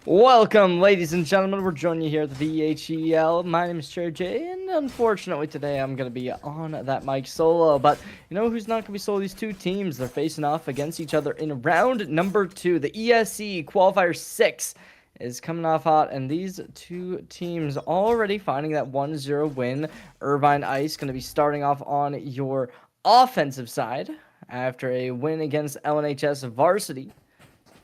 Welcome, ladies and gentlemen. We're joining you here at the VHEL. My name is Cherry J, and unfortunately today I'm going to be on that mic solo. But you know who's not going to be solo? These two teams. They're facing off against each other in round number 2. The ESC Qualifier 6 is coming off hot, and these two teams already finding that 1-0 win. Irvine Ice going to be starting off on your offensive side after a win against LNHS Varsity.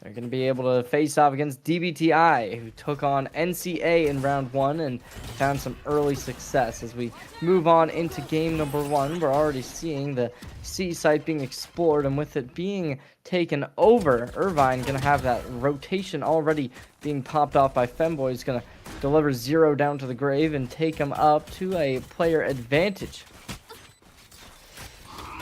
They're going to be able to face off against DBTI, who took on NCA in round 1 and found some early success. As we move on into game number 1, we're already seeing the C site being explored, and with it being taken over, Irvine going to have that rotation already being popped off by Femboy. He's going to deliver 0 down to the grave and take him up to a player advantage.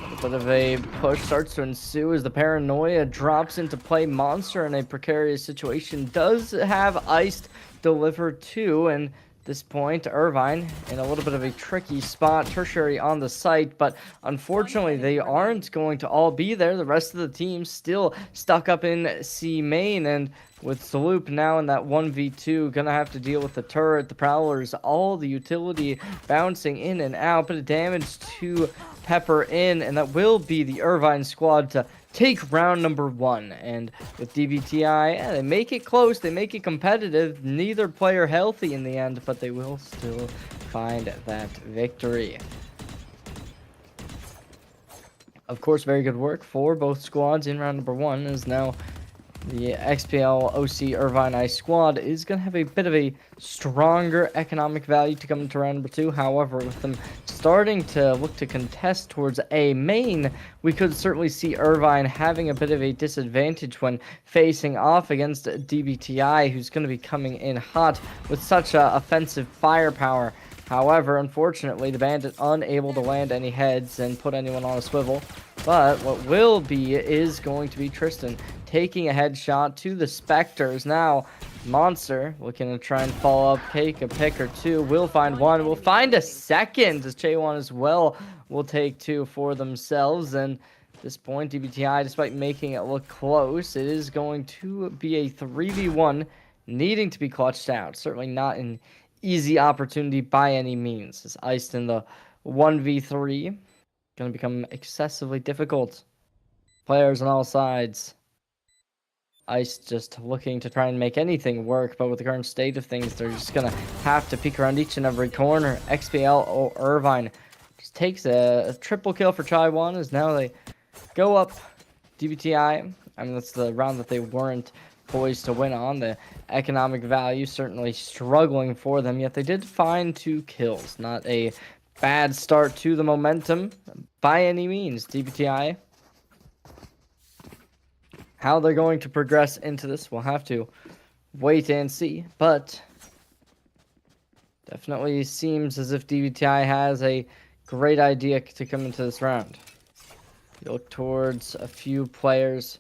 A bit of a push starts to ensue as the paranoia drops into play. Monster in a precarious situation does have Iced delivered to, and at this point Irvine in a little bit of a tricky spot. Tertiary on the site, but unfortunately they aren't going to all be there. The rest of the team still stuck up in C main, and with Saloop now in that 1v2, gonna have to deal with the turret, the prowlers, all the utility bouncing in and out. Bit of damage to pepper in, and that will be the Irvine squad to take round number 1. And with DBTI, they make it close, they make it competitive. Neither player healthy in the end, but they will still find that victory. Of course, very good work for both squads in round number 1, as now the XPL OC Irvine Ice squad is going to have a bit of a stronger economic value to come into round number 2. However, with them starting to look to contest towards A main, we could certainly see Irvine having a bit of a disadvantage when facing off against DBTI, who's going to be coming in hot with such offensive firepower. However, unfortunately, the Bandit unable to land any heads and put anyone on a swivel. But what will be is going to be Tristan taking a headshot to the Spectres. Now, Monster looking to try and follow up, take a pick or two. Will find one, will find a second, as J1 as well will take 2 for themselves. And at this point, DBTI, despite making it look close, it is going to be a 3v1 needing to be clutched out. Certainly not an easy opportunity by any means. It's iced in the 1v3. Going to become excessively difficult. Players on all sides. Ice just looking to try and make anything work, but with the current state of things, they're just going to have to peek around each and every corner. XPL or Irvine just takes a triple kill for Chai1 as now they go up DBTI. I mean, that's the round that they weren't poised to win on. The economic value certainly struggling for them, yet they did find 2 kills. Not a bad start to the momentum by any means. DBTI, how they're going to progress into this, we'll have to wait and see, but definitely seems as if DBTI has a great idea to come into this round. You look towards a few players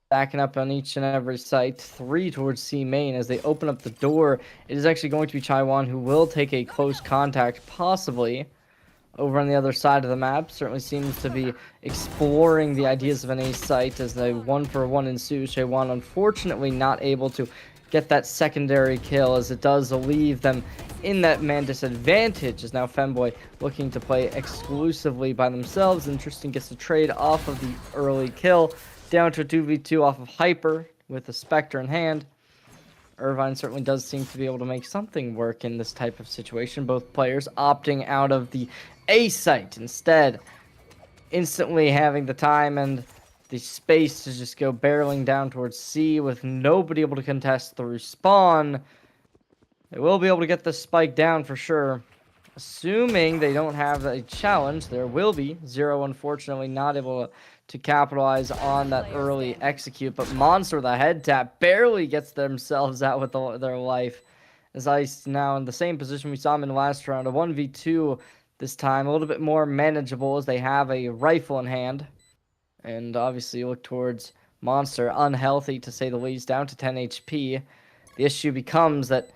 backing up on each and every site. 3 towards C main as they open up the door. It is actually going to be Chai1 who will take a close contact, possibly over on the other side of the map. Certainly seems to be exploring the ideas of an A site as they 1-for-1 ensues. Chai1 unfortunately not able to get that secondary kill, as it does leave them in that man disadvantage, as now Femboy looking to play exclusively by themselves. Interesting gets the trade off of the early kill down to a 2v2 off of Hyper with the Spectre in hand. Irvine certainly does seem to be able to make something work in this type of situation. Both players opting out of the A site, instead instantly having the time and the space to just go barreling down towards C with nobody able to contest through spawn. They will be able to get the spike down for sure. Assuming they don't have a challenge, there will be. 0, unfortunately, not able to capitalize on that early execute. But Monster, the head tap, barely gets themselves out with their life. As Ice now in the same position we saw him in the last round. A 1v2 this time. A little bit more manageable as they have a rifle in hand. And obviously you look towards Monster, unhealthy to say the least, down to 10 HP. The issue becomes that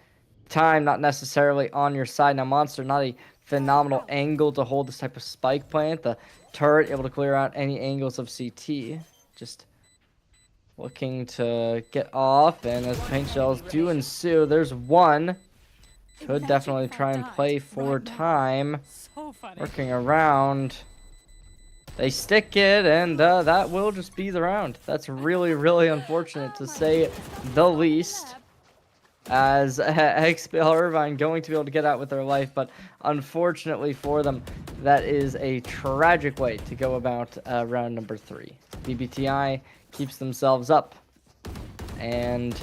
time not necessarily on your side. Now Monster, not a phenomenal angle to hold this type of spike plant. The turret able to clear out any angles of CT. Just looking to get off, and as paint shells do ensue, there's one. Could definitely try and play for time. Working around. They stick it, and that will just be the round. That's really, really unfortunate, to say the least. As XPL Irvine going to be able to get out with their life, but unfortunately for them, that is a tragic way to go about round number 3. DBTI keeps themselves up, and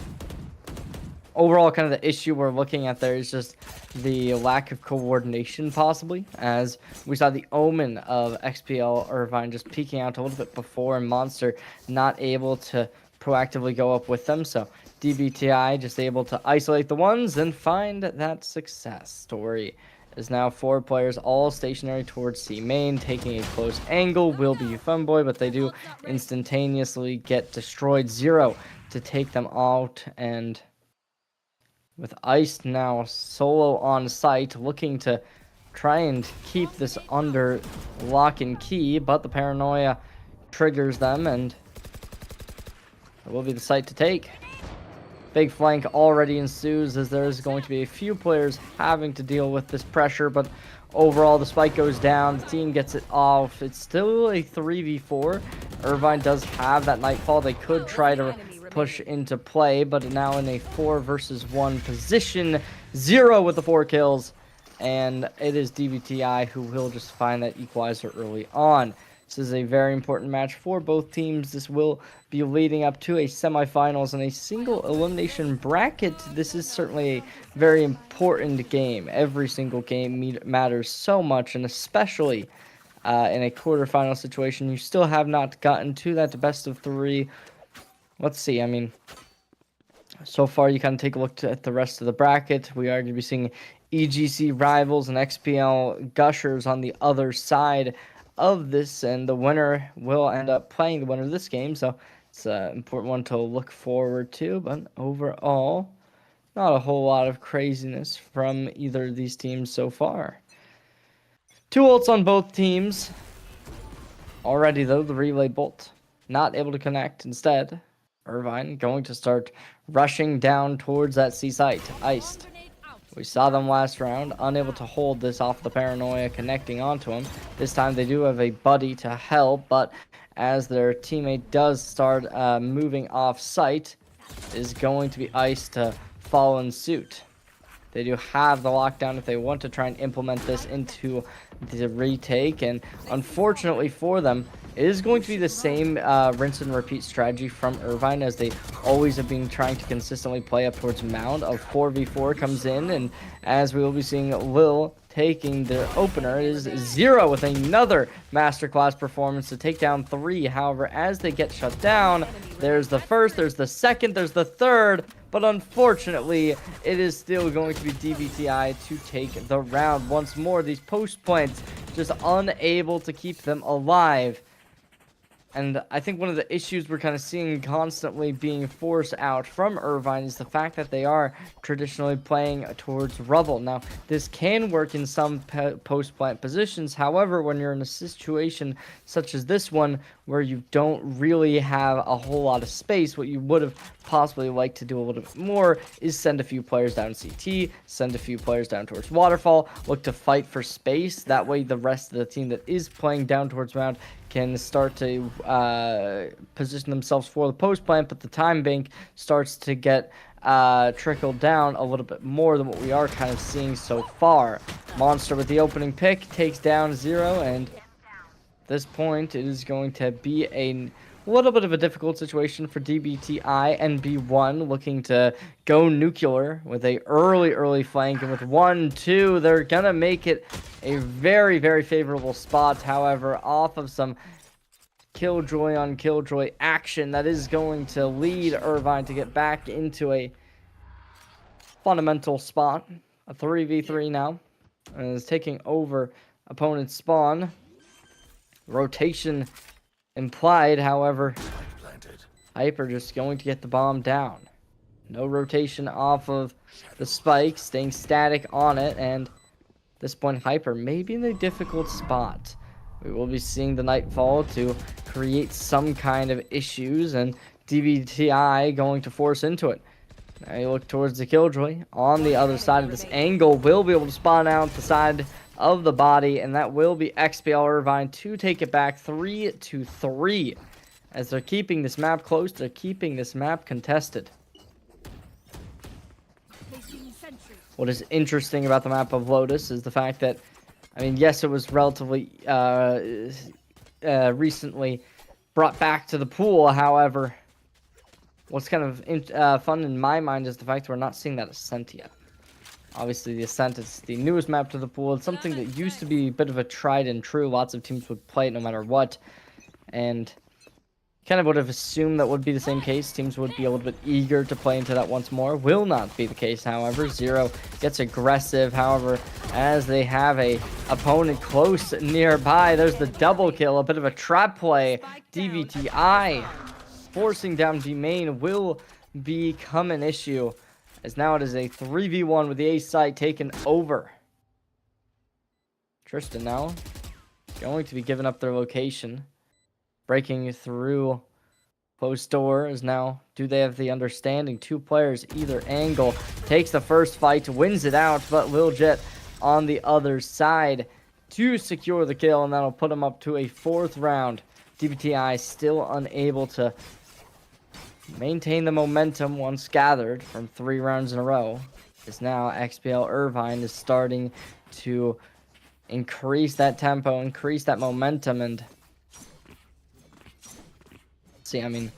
overall kind of the issue we're looking at there is just the lack of coordination, possibly, as we saw the omen of XPL Irvine just peeking out a little bit before, and Monster not able to proactively go up with them. So DBTI just able to isolate the ones and find that success. Story is now 4 players all stationary towards C main, taking a close angle. Will be Funboy, but they do instantaneously get destroyed. 0 to take them out, and with Ice now solo on site, looking to try and keep this under lock and key, but the paranoia triggers them, and it will be the site to take. Big flank already ensues, as there's going to be a few players having to deal with this pressure, but overall the spike goes down, the team gets it off. It's still a 3v4. Irvine does have that Nightfall. They could try to push into play, but now in a 4 versus 1 position. 0 with the 4 kills, and it is DBTI who will just find that equalizer early on. This is a very important match for both teams. This will be leading up to a semifinals and a single elimination bracket. This is certainly a very important game. Every single game matters so much, and especially in a quarterfinal situation, you still have not gotten to that best of 3. Let's see, I mean, so far you kind of take a look at the rest of the bracket. We are going to be seeing EGC Rivals and XPL Gushers on the other side of this, and the winner will end up playing the winner of this game, so it's an important one to look forward to. But overall, not a whole lot of craziness from either of these teams so far. 2 ults on both teams. Already, though, the relay bolt not able to connect. Instead, Irvine going to start rushing down towards that C site. Iced. We saw them last round, unable to hold this off the paranoia, connecting onto him. This time they do have a buddy to help, but as their teammate does start moving off site, is going to be Ice to follow in suit. They do have the lockdown if they want to try and implement this into the retake, and unfortunately for them, it is going to be the same rinse and repeat strategy from Irvine, as they always have been trying to consistently play up towards Mound. A 4v4 comes in, and as we will be seeing Lil taking their opener, it is 0 with another masterclass performance to take down 3. However, as they get shut down, there's the first, there's the second, there's the third, but unfortunately, it is still going to be DBTI to take the round. Once more, these post points just unable to keep them alive. And I think one of the issues we're kind of seeing constantly being forced out from Irvine is the fact that they are traditionally playing towards rubble. Now, this can work in some post-plant positions. However, when you're in a situation such as this one, where you don't really have a whole lot of space, what you would have possibly liked to do a little bit more is send a few players down CT, send a few players down towards Waterfall, look to fight for space. That way, the rest of the team that is playing down towards Mound can start to position themselves for the post plant, but the time bank starts to get trickled down a little bit more than what we are kind of seeing so far. Monster with the opening pick takes down 0, and at this point it is going to be a little bit of a difficult situation for DBTI and B1, looking to go nuclear with a early flank, and with 1-2 they're gonna make it a very, very favorable spot. However, off of some killjoy on killjoy action, that is going to lead Irvine to get back into a fundamental spot. A 3v3 now, and is taking over opponent's spawn. Rotation implied, however, Hyper just going to get the bomb down. No rotation off of the spike, staying static on it, and at this point Hyper may be in a difficult spot. We will be seeing the Nightfall to create some kind of issues and DBTI going to force into it. Now you look towards the Killjoy. On the other side of this angle, will be able to spawn out the side of the body, and that will be XPL Irvine to take it back 3-3. As they're keeping this map close, they're keeping this map contested. What is interesting about the map of Lotus is the fact that, I mean, yes, it was relatively recently brought back to the pool. However, what's kind of fun in my mind is the fact that we're not seeing that Ascent yet. Obviously, the Ascent is the newest map to the pool. It's something that used to be a bit of a tried and true. Lots of teams would play it no matter what. And kind of would have assumed that would be the same case. Teams would be a little bit eager to play into that once more. Will not be the case, however. Zero gets aggressive, however, as they have a opponent close nearby. There's the double kill, a bit of a trap play. DVTI forcing down B main will become an issue, as now it is a 3v1 with the A site taken over. Tristan now going to be giving up their location. Breaking through closed door is now, do they have the understanding? Two players, either angle, takes the first fight, wins it out, but Lil Jet on the other side to secure the kill, and that'll put him up to a 4th round. DBTI still unable to maintain the momentum once gathered from 3 rounds in a row, as now XPL Irvine is starting to increase that tempo, increase that momentum, and see, I mean,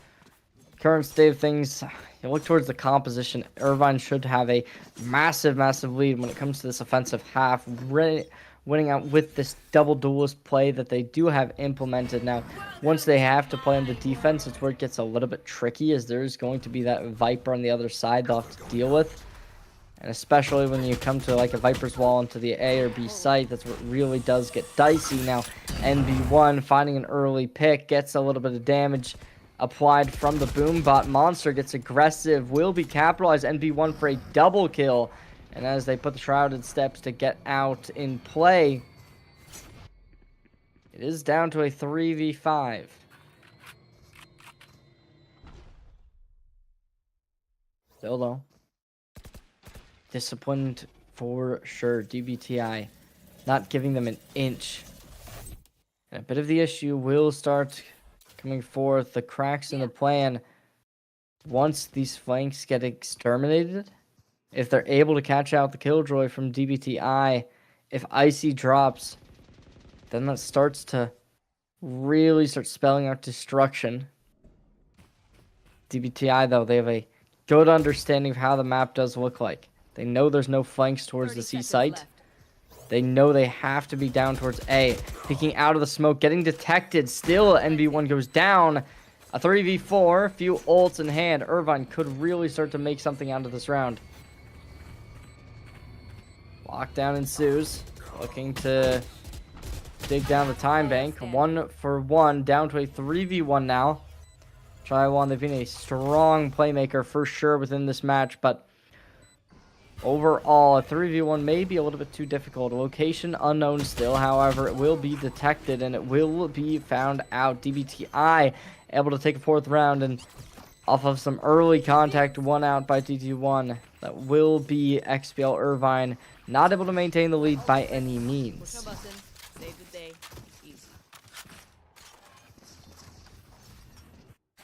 current state of things, you look towards the composition, Irvine should have a massive lead when it comes to this offensive half, winning out with this double duelist play that they do have implemented. Now, once they have to play on the defense, it's where it gets a little bit tricky, as there's going to be that Viper on the other side they'll have to deal with. And especially when you come to like a Viper's Wall into the A or B site, that's what really does get dicey. Now, NB1 finding an early pick, gets a little bit of damage applied from the Boombot. Monster gets aggressive, will be capitalized. NB1 for a double kill. And as they put the Shrouded Steps to get out in play, it is down to a 3v5. Still though, disciplined for sure. DBTI not giving them an inch. And a bit of the issue will start coming forth. The cracks in the plan, once these flanks get exterminated, if they're able to catch out the Killjoy from DBTI, if Icy drops, then that starts to really start spelling out destruction. DBTI, though, they have a good understanding of how the map does look like. They know there's no flanks towards the C site. They know they have to be down towards A. Peeking out of the smoke, getting detected. Still, NB1 goes down. A 3v4, few ults in hand. Irvine could really start to make something out of this round. Lockdown ensues. Looking to dig down the time bank. 1-for-1, down to a 3v1 now. Try1, they've been a strong playmaker for sure within this match, but overall, a 3v1 may be a little bit too difficult. Location unknown still, however, it will be detected and it will be found out. DBTI able to take a 4th round, and off of some early contact, 1 out by DT1. That will be XPL Irvine, not able to maintain the lead by any means. Save the day. Easy.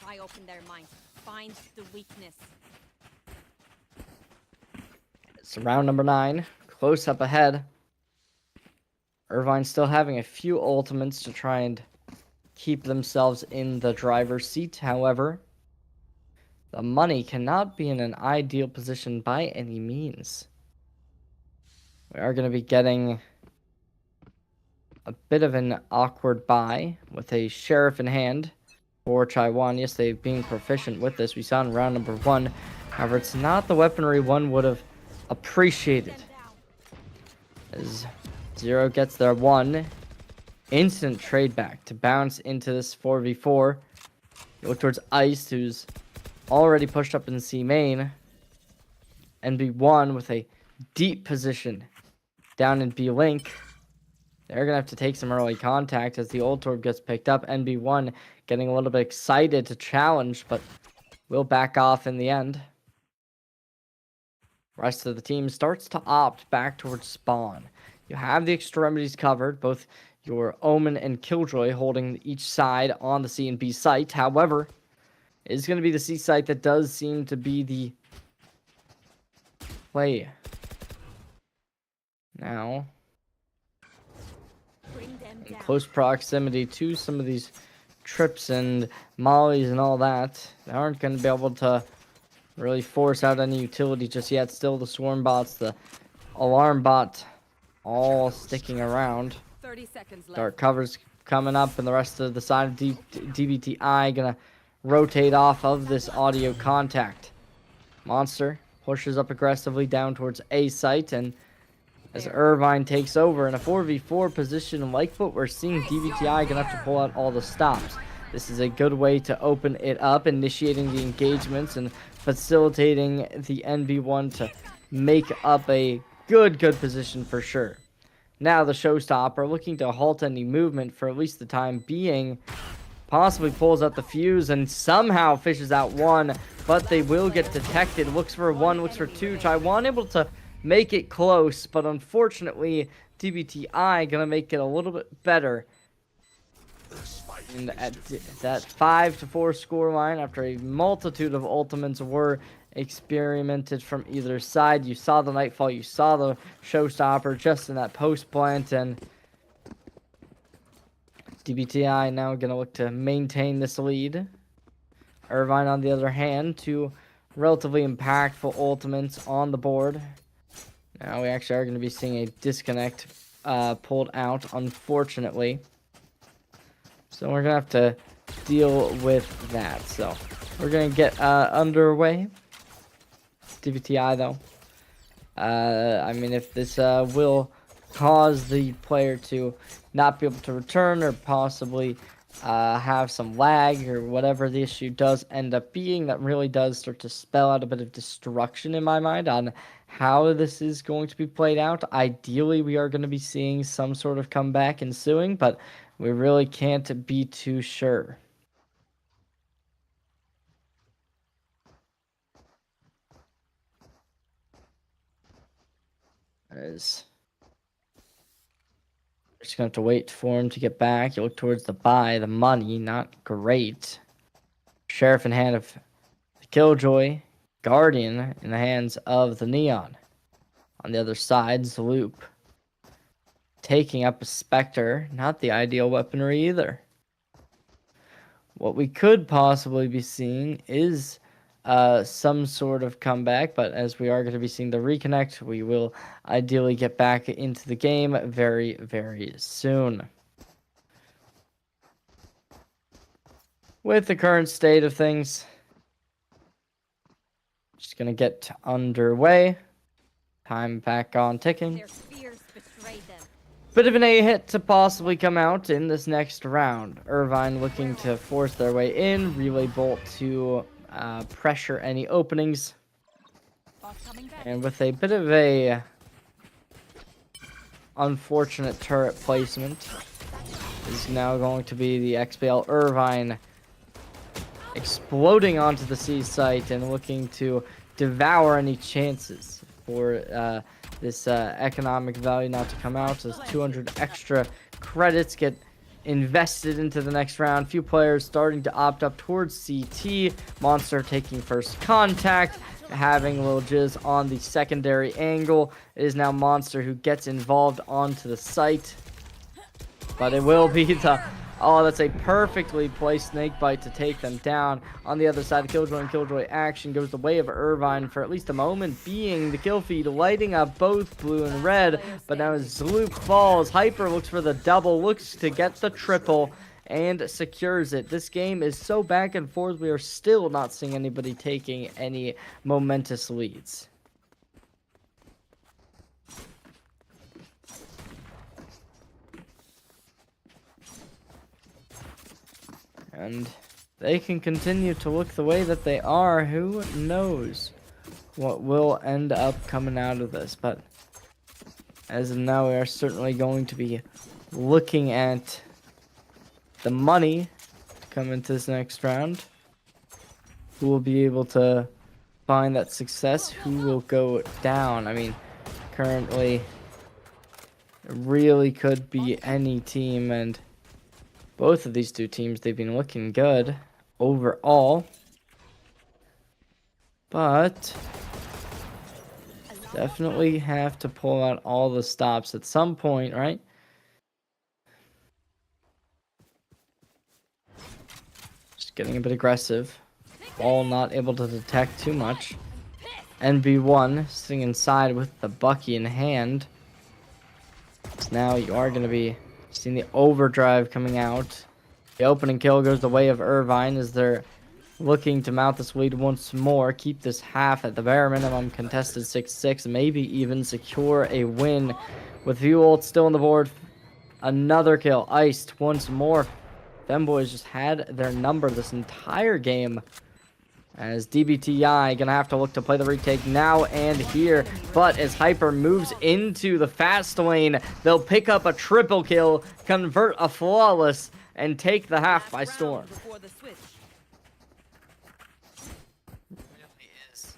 Pry open their minds. Find the weakness. It's round number 9. Close up ahead. Irvine still having a few ultimates to try and keep themselves in the driver's seat. However, the money cannot be in an ideal position by any means. We are going to be getting a bit of an awkward buy with a Sheriff in hand for Chaiwan. Yes, they've been proficient with this. We saw in round number 1. However, it's not the weaponry one would have appreciated. As Zero gets their 1. Instant trade back to bounce into this 4v4. You look towards Ice, who's already pushed up in C main. NB1 with a deep position down in B link. They're going to have to take some early contact as the ult orb gets picked up. NB1 getting a little bit excited to challenge, but will back off in the end. Rest of the team starts to opt back towards spawn. You have the extremities covered, both your Omen and Killjoy holding each side on the C and B site. However, it is going to be the C site that does seem to be the play. Now, in close proximity to some of these trips and mollies and all that, they aren't going to be able to really force out any utility just yet. Still the swarm bots, the alarm bot, all sticking around. 30 seconds left. Dark covers coming up, and the rest of the side of DBTI gonna rotate off of this audio contact. Monster pushes up aggressively down towards A site, and as Irvine takes over in a 4v4 position like what we're seeing, DBTI gonna have to pull out all the stops. This is a good way to open it up, initiating the engagements and facilitating the NB1 to make up a good position for sure. Now the showstopper, looking to halt any movement for at least the time being, possibly pulls out the fuse and somehow fishes out one, but they will get detected. Looks for one, looks for two. Taiwan able to make it close, but unfortunately, DBTI gonna make it a little bit better. And at that 5-4 scoreline, after a multitude of ultimates were experimented from either side. You saw the Nightfall, you saw the showstopper just in that post plant, and DBTI now gonna look to maintain this lead. Irvine, on the other hand, two relatively impactful ultimates on the board. Now we actually are going to be seeing a disconnect pulled out, unfortunately. So we're going to have to deal with that. So we're going to get underway. DBTI, though. I mean, if this will cause the player to not be able to return or possibly have some lag or whatever the issue does end up being, that really does start to spell out a bit of destruction in my mind on how this is going to be played out. Ideally, we are going to be seeing some sort of comeback ensuing, but we really can't be too sure. Just gonna have to wait for him to get back. You look towards the buy, the money, not great. Sheriff in hand of the Killjoy, Guardian in the hands of the Neon. On the other side, Zaloop taking up a Spectre, not the ideal weaponry either. What we could possibly be seeing is some sort of comeback, but as we are going to be seeing the reconnect, we will ideally get back into the game very, very soon. With the current state of things, just going to get underway. Time back on ticking. Their fears betrayed them. Bit of an A hit to possibly come out in this next round. Irvine looking to force their way in. Relay Bolt to pressure any openings, and with a bit of a unfortunate turret placement is now going to be the XPL Irvine exploding onto the C site and looking to devour any chances for this economic value not to come out, as 200 extra credits get invested into the next round. Few players starting to opt up towards CT. Monster taking first contact, having Lil Jizz on the secondary angle. It is now Monster who gets involved onto the site, but it will be the... Oh, that's a perfectly placed snakebite to take them down. On the other side, Killjoy and Killjoy action goes the way of Irvine for at least a moment, being the kill feed, lighting up both blue and red. But now as Zaloop falls, Hyper looks for the double, looks to get the triple, and secures it. This game is so back and forth, we are still not seeing anybody taking any momentous leads. And they can continue to look the way that they are. Who knows what will end up coming out of this? But as of now, we are certainly going to be looking at the money to come into this next round. who will be able to find that success, who will go down. I mean, currently, it really could be any team, and both of these two teams, they've been looking good overall. But definitely have to pull out all the stops at some point, right? Just getting a bit aggressive. Ball not able to detect too much. NB1 sitting inside with the Bucky in hand. So now you are going to be seeing the overdrive coming out. The opening kill goes the way of Irvine as they're looking to mount this lead once more. Keep this half at the bare minimum. Contested 6-6. Maybe even secure a win. With View ult still on the board. Another kill. Iced once more. Femboys just had their number this entire game. As DBTI gonna have to look to play the retake now and here. But as Hyper moves into the fast lane, they'll pick up a triple kill, convert a flawless, and take the half by storm. Really is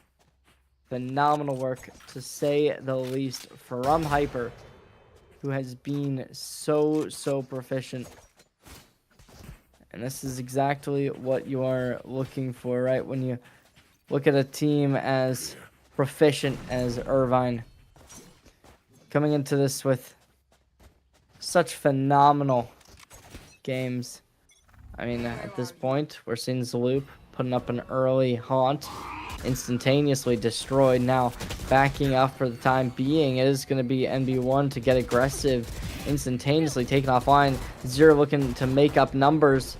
phenomenal work, to say the least, from Hyper, who has been so proficient. And this is exactly what you are looking for, right? When you look at a team as proficient as Irvine. Coming into this with such phenomenal games. I mean, at this point, we're seeing Zaloop putting up an early haunt. Instantaneously destroyed. Now, backing up for the time being is going to be NB1 to get aggressive. Instantaneously taken offline. Zero looking to make up numbers.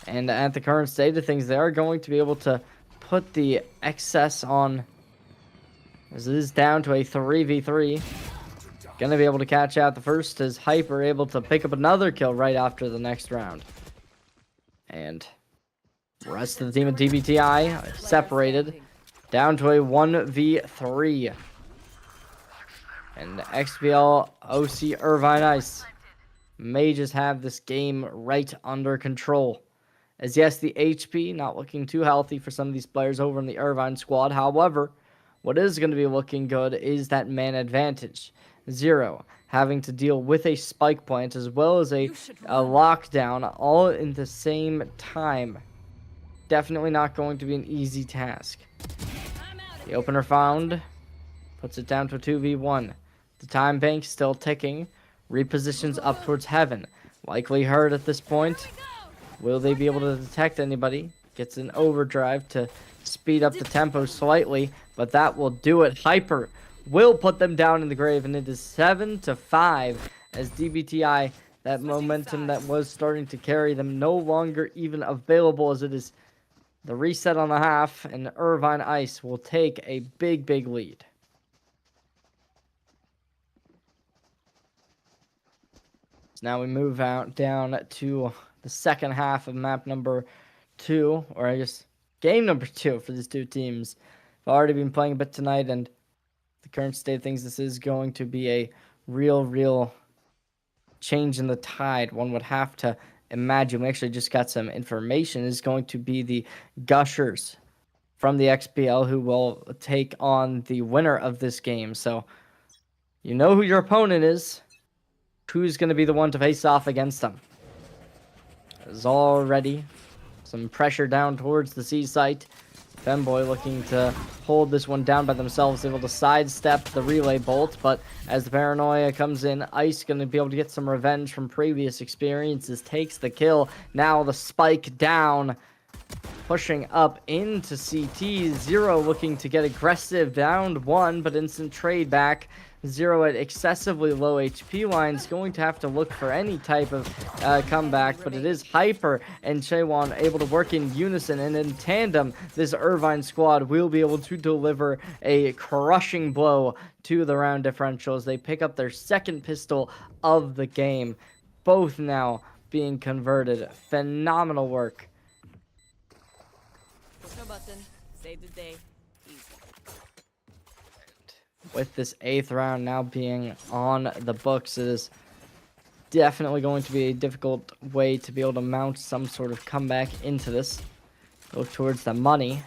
And at the current state of things, they are going to be able to put the excess on. As it is down to a 3v3. Going to be able to catch out the first as Hyper able to pick up another kill right after the next round. And the rest of the team of DBTI separated down to a 1v3. And XBL OC Irvine Ice may just have this game right under control. As yes, the HP not looking too healthy for some of these players over in the Irvine squad. However, what is going to be looking good is that man advantage. Zero having to deal with a spike plant as well as a lockdown all in the same time. Definitely not going to be an easy task. The opener found. Puts it down to a 2v1. The time bank still ticking. Repositions up towards heaven. Likely hurt at this point. Will they be able to detect anybody? Gets an overdrive to speed up the tempo slightly, but that will do it. Hyper will put them down in the grave, and it is 7-5 as DBTI, that momentum that was starting to carry them, no longer even available, as it is the reset on the half, and Irvine Ice will take a big lead. So now we move out down to the second half of map number 2, or I guess game number 2 for these two teams. I've already been playing a bit tonight, and the current state of things, this is going to be a real change in the tide. One would have to imagine. We actually just got some information. Is going to be the Gushers from the XPL who will take on the winner of this game. So you know who your opponent is. Who's going to be the one to face off against them? There's already some pressure down towards the C site. Femboy looking to hold this one down by themselves, able to sidestep the relay bolt, but as the paranoia comes in, Ice going to be able to get some revenge from previous experiences, takes the kill. Now the spike down, pushing up into CT. Zero looking to get aggressive, downed one, but instant trade back. Zero at excessively low HP lines, going to have to look for any type of comeback, but it is Hyper and Chaewon able to work in unison, and in tandem, this Irvine squad will be able to deliver a crushing blow to the round differential as they pick up their second pistol of the game. Both now being converted. Phenomenal work. Push no button. Save the day. Easy. With this 8th round now being on the books, it is definitely going to be a difficult way to be able to mount some sort of comeback into this. Look towards the money.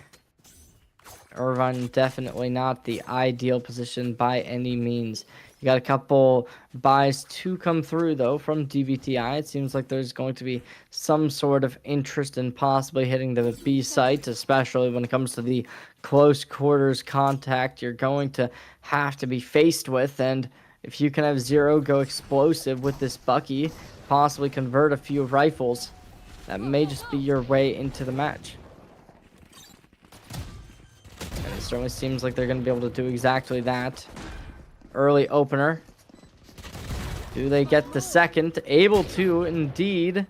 Irvine definitely not the ideal position by any means. You got a couple buys to come through, though, from DVTI. It seems like there's going to be some sort of interest in possibly hitting the B site, especially when it comes to the close quarters contact you're going to have to be faced with. And if you can have Zero go explosive with this Bucky, possibly convert a few rifles, that may just be your way into the match. And it certainly seems like they're going to be able to do exactly that. Early opener. Do they get the second? Able to, indeed.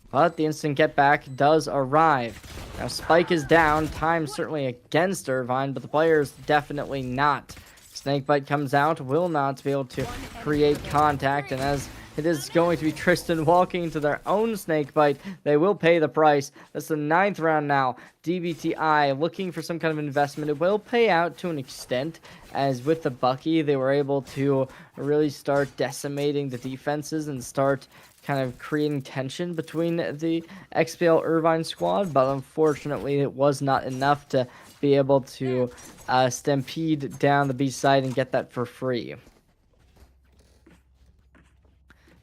But the instant get back does arrive. Now Spike is down. Time certainly against Irvine, but the player is definitely not. Snakebite comes out. Will not be able to create contact. And as it is going to be Tristan walking into their own Snakebite, they will pay the price. That's the 9th round now. DBTI looking for some kind of investment. It will pay out to an extent, as with the Bucky, they were able to really start decimating the defenses and start kind of creating tension between the XPL Irvine squad, but unfortunately it was not enough to be able to stampede down the B side and get that for free.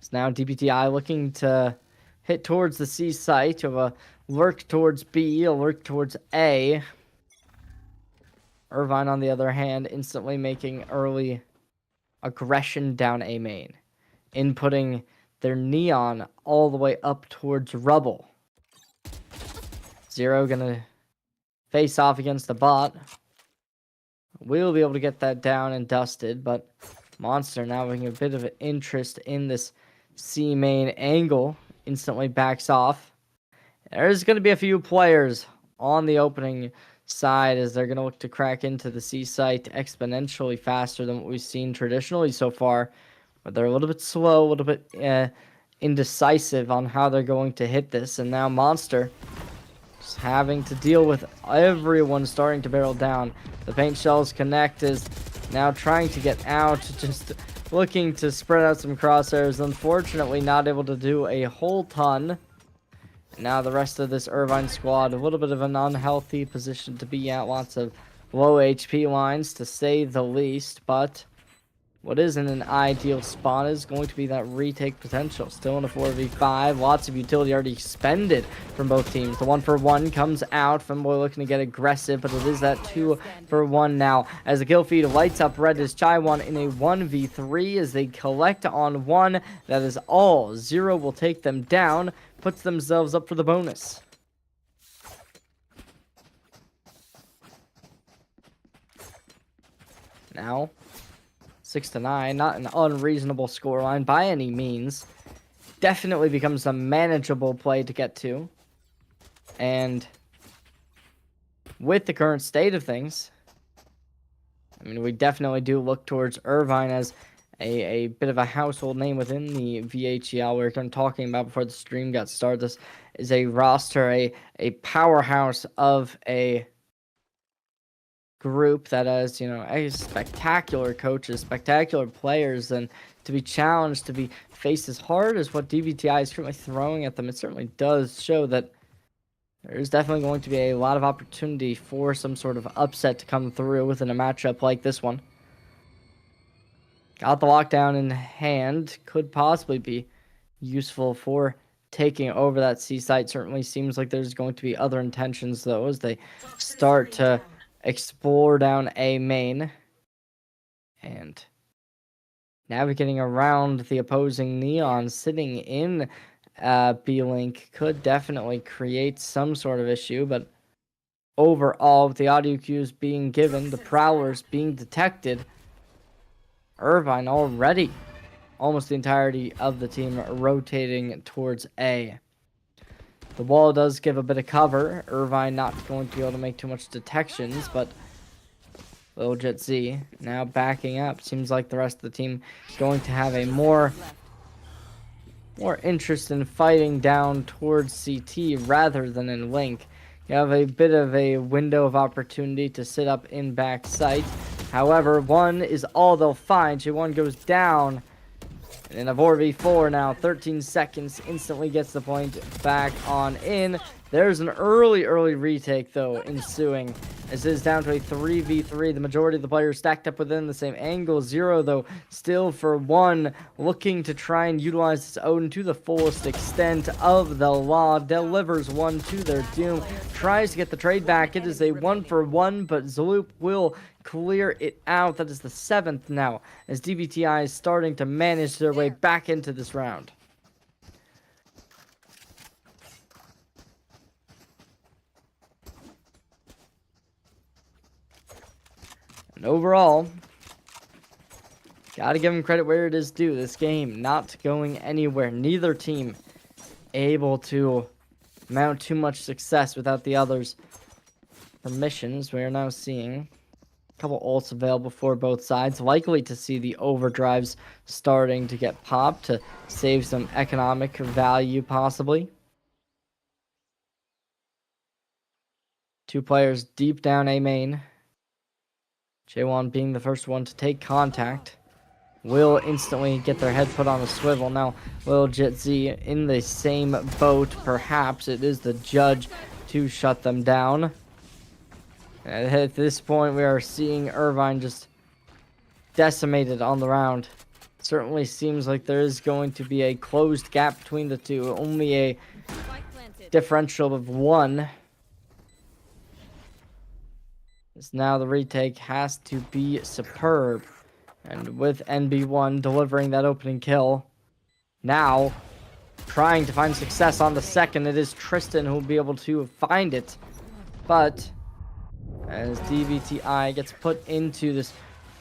So now DBTI looking to hit towards the C site. You have a lurk towards B, a lurk towards A. Irvine, on the other hand, instantly making early aggression down A main, inputting their Neon all the way up towards Rubble. Zero gonna face off against the bot. We'll be able to get that down and dusted, but Monster now having a bit of an interest in this C main angle, instantly backs off. There's going to be a few players on the opening side as they're going to look to crack into the C site exponentially faster than what we've seen traditionally so far. But they're a little bit slow, a little bit indecisive on how they're going to hit this. And now Monster just having to deal with everyone starting to barrel down. The paint shells connect is now trying to get out, just looking to spread out some crosshairs. Unfortunately, not able to do a whole ton. Now the rest of this Irvine squad, a little bit of an unhealthy position to be at. Lots of low HP lines, to say the least. But what isn't an ideal spot is going to be that retake potential. Still in a 4v5. Lots of utility already expended from both teams. The 1-for-1 comes out. Femboy looking to get aggressive, but it is that 2-for-1 now. As the kill feed lights up red as Chai1 in a 1v3 as they collect on one. That is all. Zero will take them down. Puts themselves up for the bonus. Now 6-9, not an unreasonable scoreline by any means. Definitely becomes a manageable play to get to. And with the current state of things, I mean, we definitely do look towards Irvine as a bit of a household name within the VHEL. We were kind of talking about before the stream got started. This is a roster, a powerhouse of a group that has, you know, a spectacular coaches, spectacular players, and to be challenged, to be faced as hard as what DVTI is currently throwing at them, it certainly does show that there's definitely going to be a lot of opportunity for some sort of upset to come through within a matchup like this one. Got the lockdown in hand, could possibly be useful for taking over that C site. Certainly seems like there's going to be other intentions, though, as they start to explore down A main and navigating around the opposing Neon. Sitting in B-Link could definitely create some sort of issue, but overall, with the audio cues being given, the prowlers being detected, Irvine already almost the entirety of the team rotating towards A. The wall does give a bit of cover. Irvine not going to be able to make too much detections, but Lil Jet Z now backing up. Seems like the rest of the team is going to have a more interest in fighting down towards CT rather than in Link. You have a bit of a window of opportunity to sit up in back sight. However, one is all they'll find. J1 goes down. And in a 4v4 now, 13 seconds, instantly gets the point back on in. There's an early retake, though, ensuing. As it is down to a 3v3. The majority of the players stacked up within the same angle. Zero, though, still for one, looking to try and utilize this Odin to the fullest extent of the law. Delivers one to their doom. Tries to get the trade back. It is a 1-for-1, but Zaloop will clear it out. That is the 7th now, as DVTI is starting to manage their way back into this round. And overall, gotta give them credit where it is due. This game not going anywhere. Neither team able to mount too much success without the others. For missions, we are now seeing a couple ults available for both sides. Likely to see the overdrives starting to get popped to save some economic value, possibly. 2 players deep down A main. Jaewon being the first one to take contact. Will instantly get their head put on a swivel. Now, Lil Jet Z in the same boat. Perhaps it is the judge to shut them down. At this point, we are seeing Irvine just decimated on the round. Certainly seems like there is going to be a closed gap between the two. Only a differential of 1. Now the retake has to be superb. And with NB1 delivering that opening kill. Now, trying to find success on the second. It is Tristan who will be able to find it. But, as DVTI gets put into this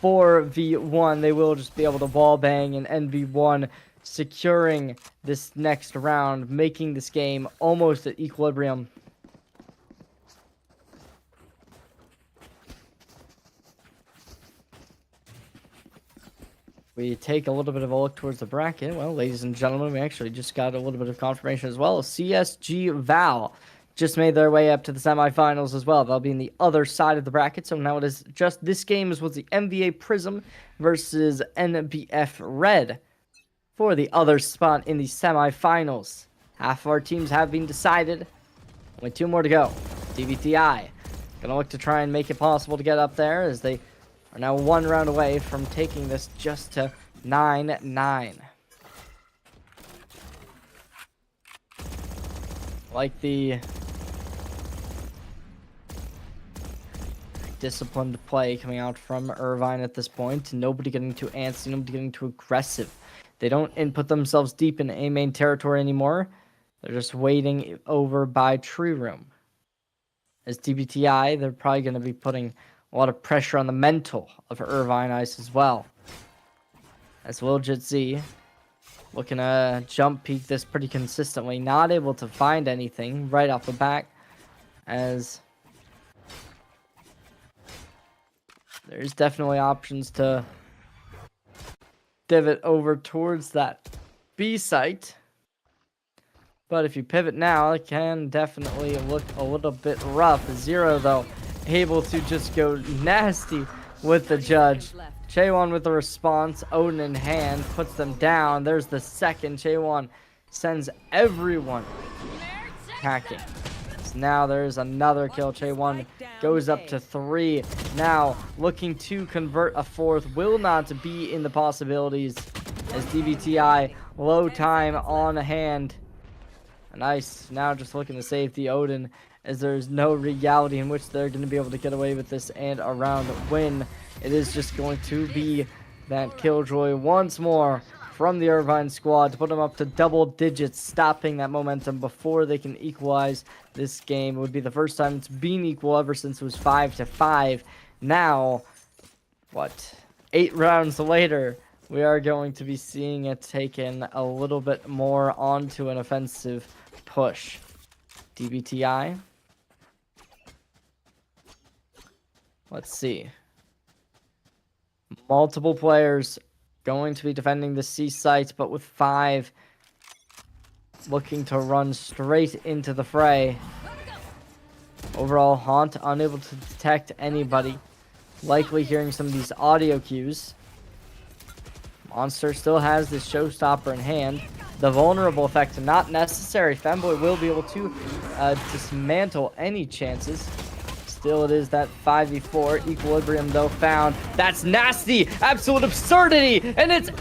4v1, they will just be able to wall bang, and NB1 securing this next round, making this game almost at equilibrium. We take a little bit of a look towards the bracket. Well, ladies and gentlemen, we actually just got a little bit of confirmation as well. CSG Val just made their way up to the semifinals as well. They'll be in the other side of the bracket. So now it is just this game was the MVA Prism versus NBF Red for the other spot in the semifinals. Half of our teams have been decided. Only 2 more to go. DVTI gonna look to try and make it possible to get up there, as they are now 1 round away from taking this just to 9-9. Like the disciplined play coming out from Irvine at this point. Nobody getting too antsy, nobody getting too aggressive. They don't input themselves deep in A main territory anymore. They're just waiting over by tree room. As DBTI, they're probably going to be putting a lot of pressure on the mental of Irvine Ice as well. As Lil Jet Z looking to jump peek this pretty consistently. Not able to find anything right off the bat, as there's definitely options to pivot over towards that B site. But if you pivot now, it can definitely look a little bit rough. Zero, though, able to just go nasty with the judge. Chaewon with the response, Odin in hand, puts them down. There's the second. Chaewon sends everyone packing. So now there's another kill. Chaewon goes up to 3. Now looking to convert a 4th. Will not be in the possibilities, as DBTI low time on hand. Nice. Now just looking to save the Odin, as there's no reality in which they're going to be able to get away with this and a round win. It is just going to be that Killjoy once more from the Irvine squad to put them up to double digits, stopping that momentum before they can equalize this game. It would be the first time it's been equal ever since it was 5-5. Now, 8 rounds later, we are going to be seeing it taken a little bit more onto an offensive push. DBTI. Let's see. Multiple players going to be defending the C site, but with 5 looking to run straight into the fray. Overall, Haunt unable to detect anybody. Likely hearing some of these audio cues. Monster still has this showstopper in hand. The vulnerable effect not necessary. Femboy will be able to dismantle any chances. Still, it is that 5v4. Equilibrium, though, found. That's nasty. Absolute absurdity. And it's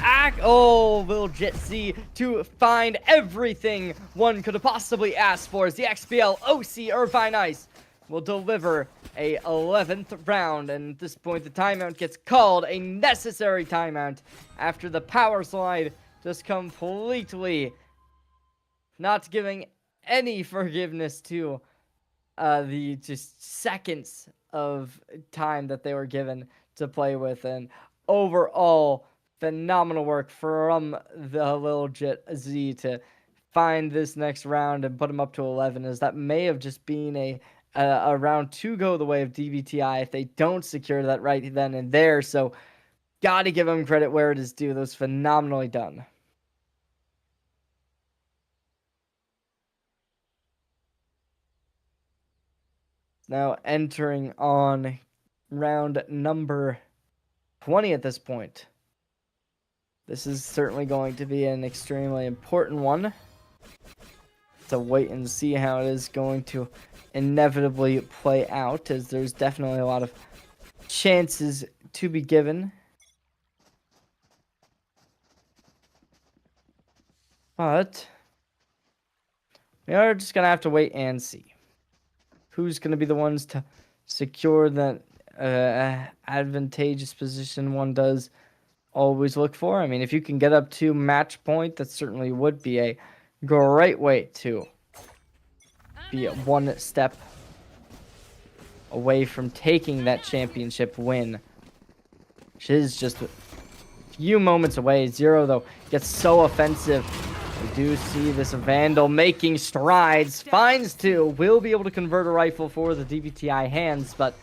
Lil Jet Z to find everything one could have possibly asked for as the XBL OC Irvine Ice will deliver a 11th round. And at this point, the timeout gets called. A necessary timeout after the power slide just completely not giving any forgiveness to the just seconds of time that they were given to play with. And overall, phenomenal work from the Lil Jet Z to find this next round and put him up to 11, as that may have just been a round to go the way of DVTI if they don't secure that right then and there. So gotta give him credit where it is due. That was phenomenally done. Now entering on round number 20 at this point. This is certainly going to be an extremely important one. To wait and see how it is going to inevitably play out, as there's definitely a lot of chances to be given. But we are just going to have to wait and see who's going to be the ones to secure that advantageous position one does always look for. I mean, if you can get up to match point, that certainly would be a great way to be one step away from taking that championship win, which is just a few moments away. Zero, though, gets so offensive. We do see this Vandal making strides, finds two, will be able to convert a rifle for the DVTI hands, but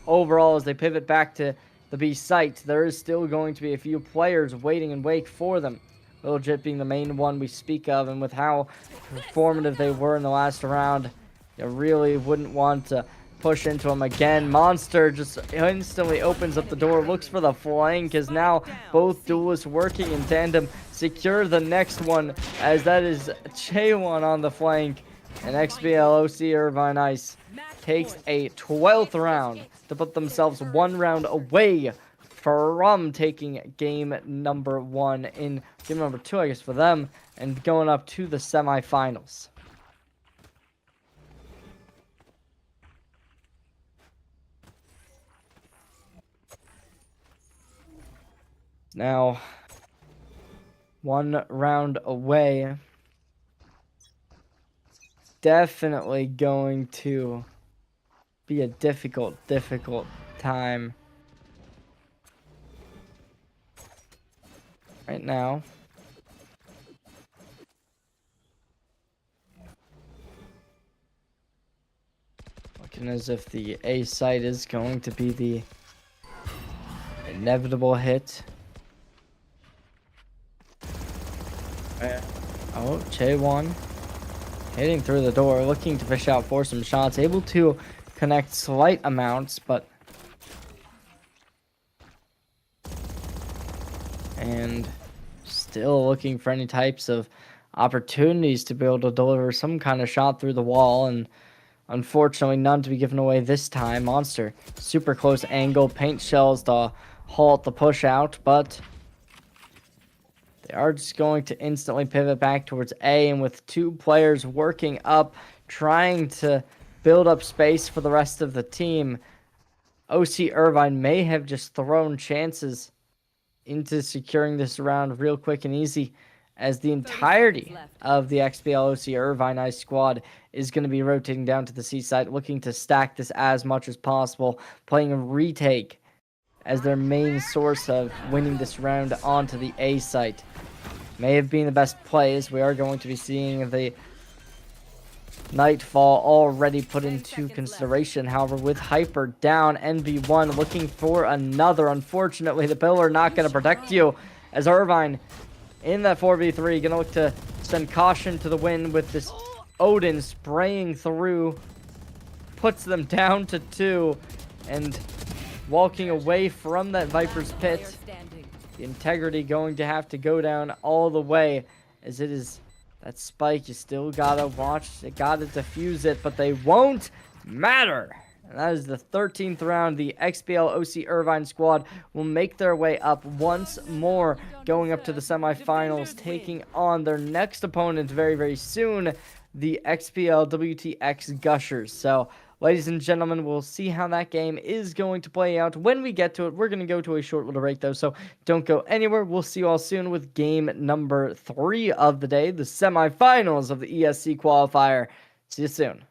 overall, as they pivot back to the B site, there is still going to be a few players waiting in wake for them. Lil Jet being the main one we speak of, and with how performative they were in the last round, you really wouldn't want to push into him again. Monster just instantly opens up the door, looks for the flank, as now both duelists working in tandem secure the next one, as that is J1 on the flank, and XBL OC Irvine Ice takes a 12th round to put themselves one round away from taking game number 1 in game number 2, I guess, for them, and going up to the semifinals. Now, one round away. Definitely going to be a difficult time right now. Looking as if the A site is going to be the inevitable hit. Oh, J1 hitting through the door, looking to fish out for some shots, able to connect slight amounts, but and still looking for any types of opportunities to be able to deliver some kind of shot through the wall, and unfortunately none to be given away this time. Monster, super close angle, paint shells to halt the push out, but they are just going to instantly pivot back towards A, and with two players working up, trying to build up space for the rest of the team, OC Irvine may have just thrown chances into securing this round real quick and easy, as the entirety of the XBL OC Irvine Ice squad is going to be rotating down to the C site, looking to stack this as much as possible, playing a retake as their main source of winning this round onto the A site. May have been the best play, as we are going to be seeing the Nightfall already put into consideration. However, with Hyper down, NB1 looking for another. Unfortunately, the pillar not going to protect you, as Irvine in that 4v3 going to look to send caution to the wind with this Odin spraying through, puts them down to 2, and walking away from that Viper's pit The integrity going to have to go down all the way, as it is that spike. You still gotta watch, you gotta defuse it, but they won't matter. And that is the 13th round. The XBL OC Irvine squad will make their way up once more, going up to the semifinals, taking on their next opponent very, very soon, the XPL WTX Gushers. So, ladies and gentlemen, we'll see how that game is going to play out when we get to it. We're going to go to a short little break, though, so don't go anywhere. We'll see you all soon with game number 3 of the day, the semifinals of the ESC Qualifier. See you soon.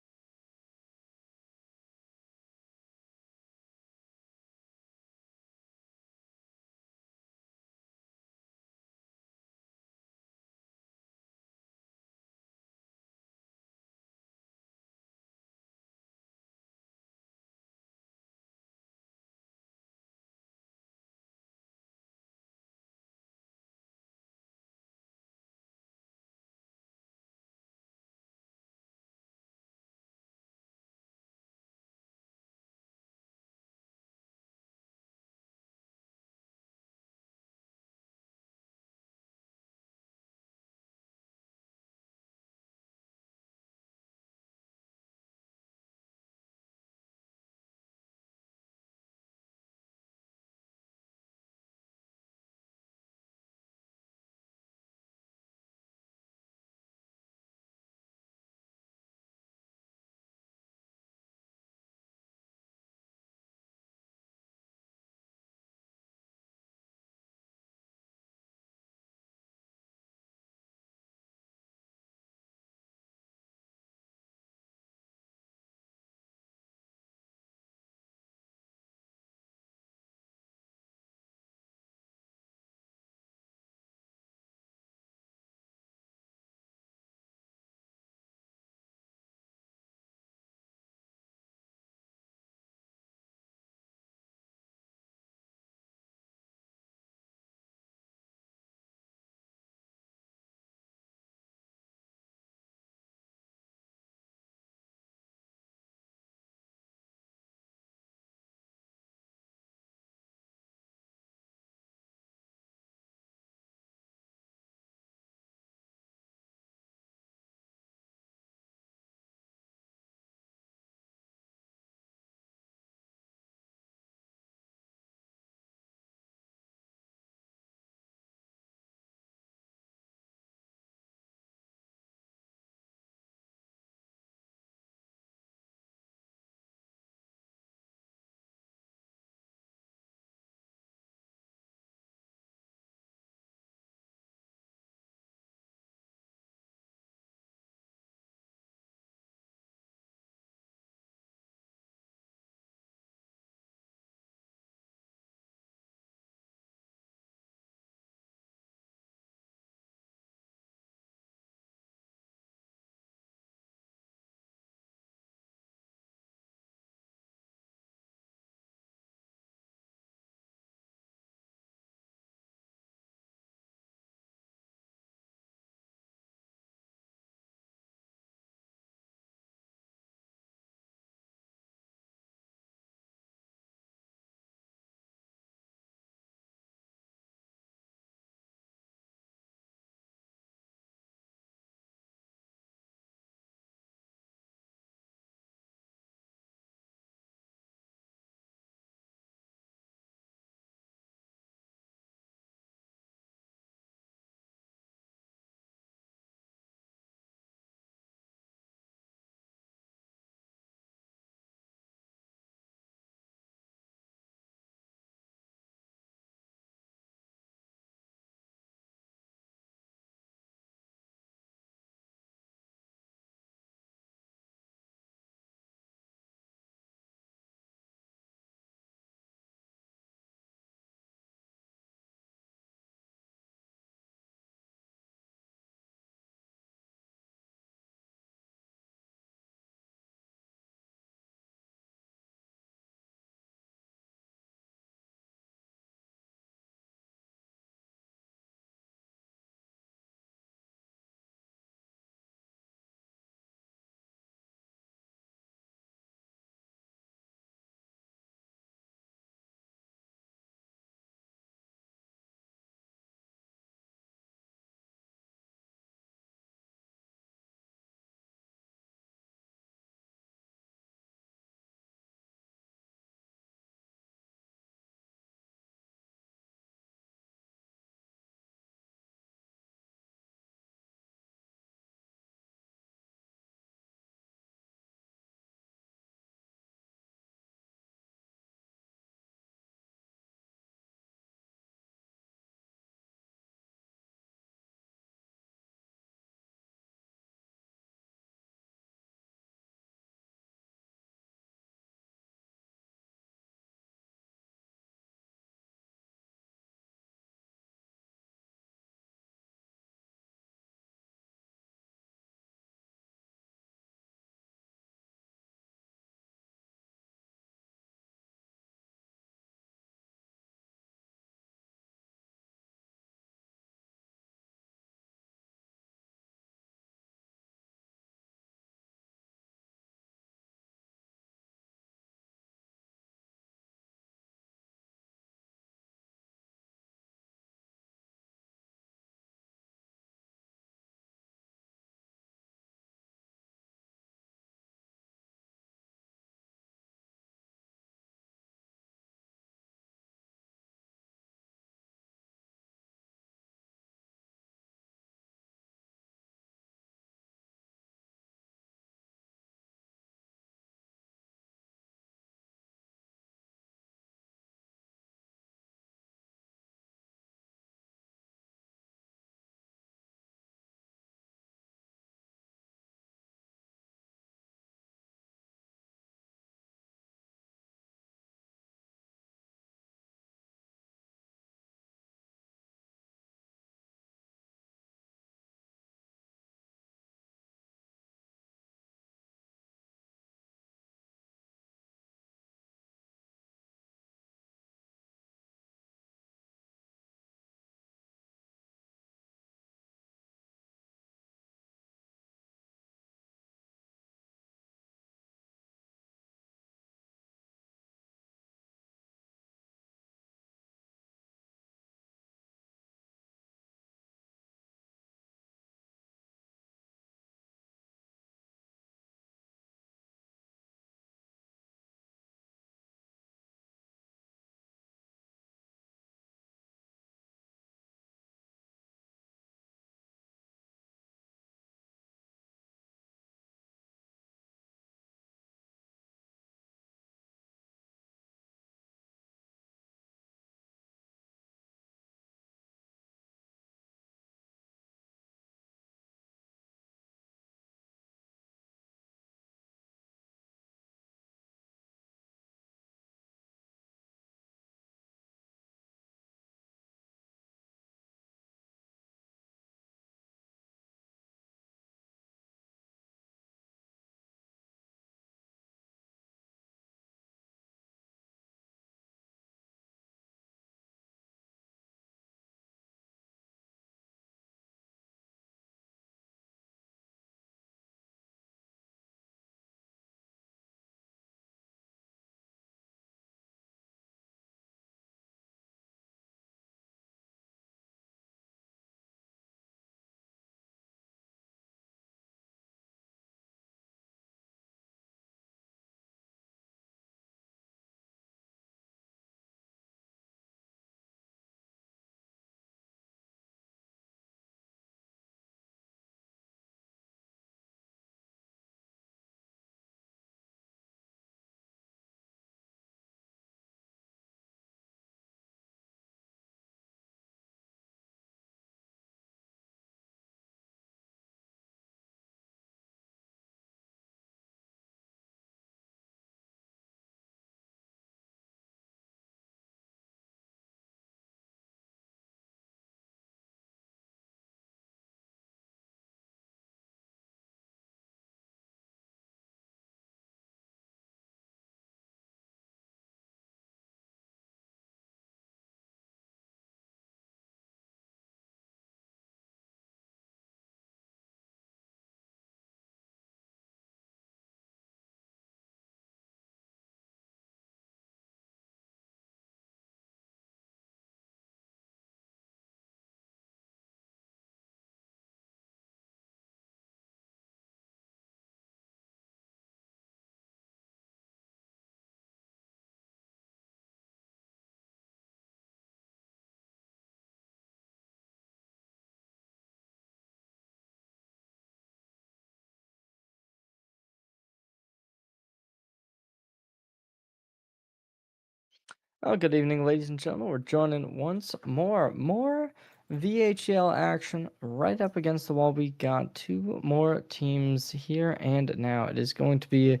Oh, good evening, ladies and gentlemen. We're joining once more VHL action right up against the wall. We got two more teams here, and now it is going to be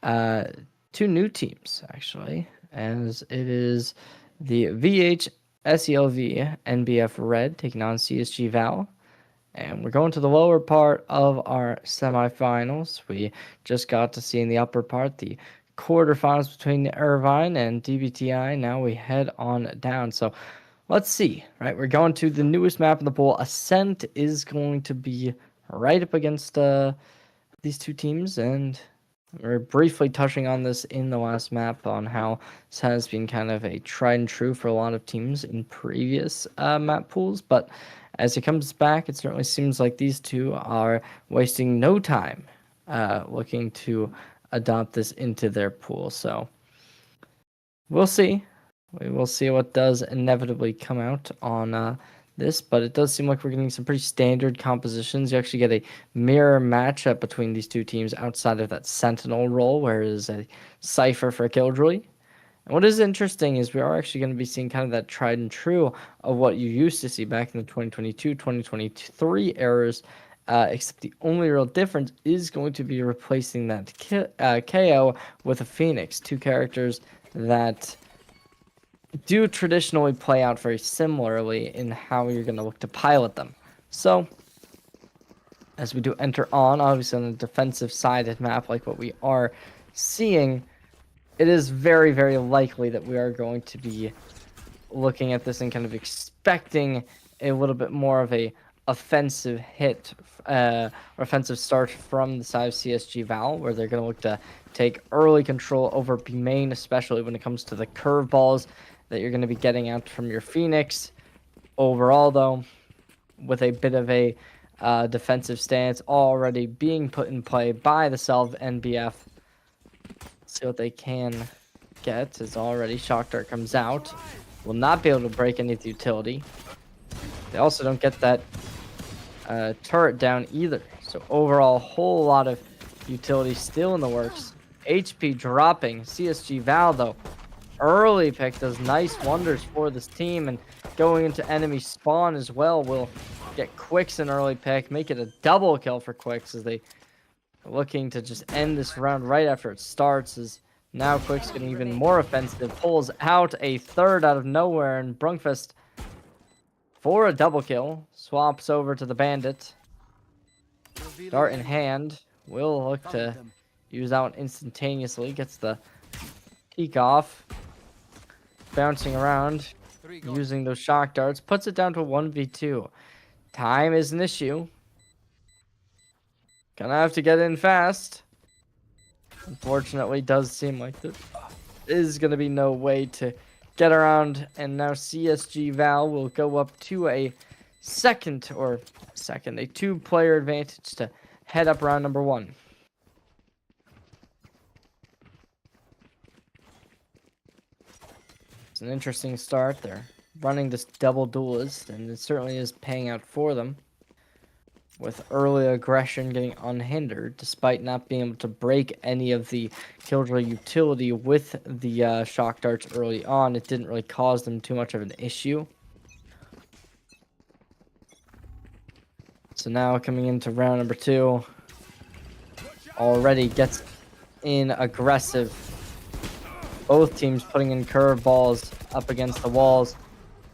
uh, two new teams, actually, as it is the VHSELV NBF Red taking on CSG Val. And we're going to the lower part of our semifinals. We just got to see in the upper part the quarterfinals between Irvine and DBTI. Now we head on down. So let's see, right? We're going to the newest map in the pool. Ascent is going to be right up against these two teams, and we're briefly touching on this in the last map on how this has been kind of a tried and true for a lot of teams in previous map pools, but as it comes back, it certainly seems like these two are wasting no time looking to adopt this into their pool. So we'll see. We will see what does inevitably come out on this, but it does seem like we're getting some pretty standard compositions. You actually get a mirror matchup between these two teams outside of that Sentinel role, where it is a Cypher for Killjoy. And what is interesting is we are actually going to be seeing kind of that tried and true of what you used to see back in the 2022, 2023 eras, except the only real difference is going to be replacing that KO with a Phoenix, two characters that do traditionally play out very similarly in how you're going to look to pilot them. So, as we do enter on, obviously on the defensive sided map like what we are seeing, it is very, very likely that we are going to be looking at this and kind of expecting a little bit more of a offensive hit or offensive start from the side of CSG Val, where they're going to look to take early control over B main, especially when it comes to the curveballs that you're going to be getting out from your Phoenix. Overall, though, with a bit of a defensive stance already being put in play by the Selv NBF. See what they can get as already Shock Dart comes out. Will not be able to break any of the utility. They also don't get that turret down either. So overall, a whole lot of utility still in the works. HP dropping. CSG Val, though, early pick does nice wonders for this team, and going into enemy spawn as well will get Quicks an early pick, make it a double kill for Quicks as they looking to just end this round right after it starts. As now Quick's getting even more offensive, pulls out a third out of nowhere, and Brunkfest for a double kill swaps over to the Bandit. Dart in hand, will look to use that one instantaneously, gets the peek off, bouncing around, using those shock darts, puts it down to 1v2. Time is an issue. Gonna have to get in fast. Unfortunately, does seem like there is gonna be no way to get around, and now CSG Val will go up to a two-player advantage to head up round number one. It's an interesting start. They're running this double duelist, and it certainly is paying out for them, with early aggression getting unhindered, despite not being able to break any of the Killjoy utility with the shock darts early on. It didn't really cause them too much of an issue. So now coming into round number two, already gets in aggressive. Both teams putting in curveballs up against the walls,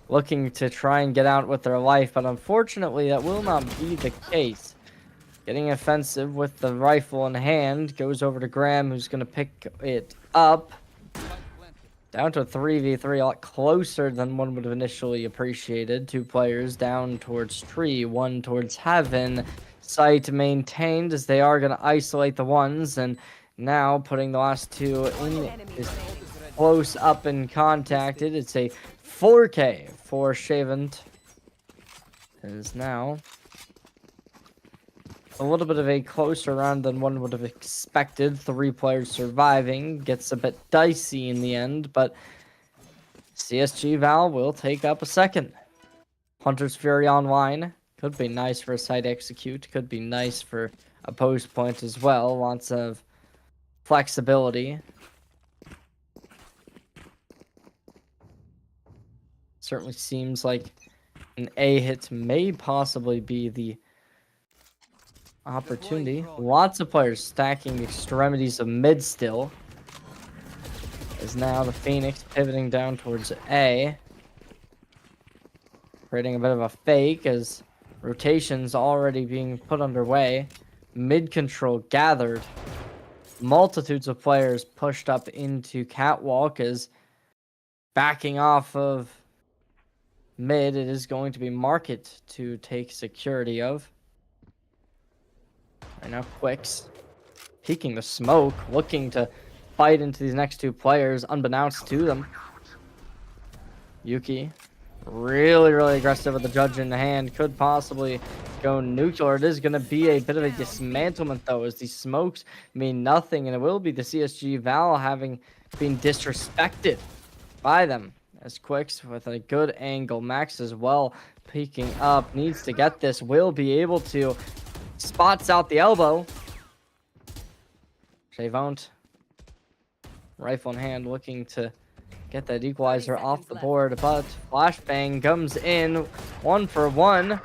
looking to try and get out with their life, but unfortunately that will not be the case. Getting offensive with the rifle in hand, goes over to Graham, who's going to pick it up. Down to a 3v3, a lot closer than one would have initially appreciated. Two players down towards tree, one towards heaven. Sight maintained as they are going to isolate the ones, and now putting the last two in is close up and contacted. It's a 4K for Shavent. It is now a little bit of a closer round than one would have expected. 3 players surviving. Gets a bit dicey in the end, but CSG Val will take up a second. Hunter's Fury online. Could be nice for a side execute. Could be nice for a post point as well. Lots of flexibility. Certainly seems like an A hit may possibly be the opportunity. Lots of players stacking the extremities of mid still. Is now the Phoenix pivoting down towards A. Creating a bit of a fake as rotations already being put underway. Mid control gathered. Multitudes of players pushed up into catwalk as backing off of mid. It is going to be market to take security of. Right now, Quicks peeking the smoke, looking to fight into these next two players, unbeknownst to them. Yuki, really aggressive with the judge in the hand, could possibly go nuclear. It is going to be a bit of a dismantlement, though, as these smokes mean nothing, and it will be the CSG Val having been disrespected by them. As Quicks with a good angle, Max as well peeking up, needs to get this, will be able to, spots out the elbow. Shavont, rifle in hand, looking to get that equalizer off the board, but flashbang comes in 1 for 1. As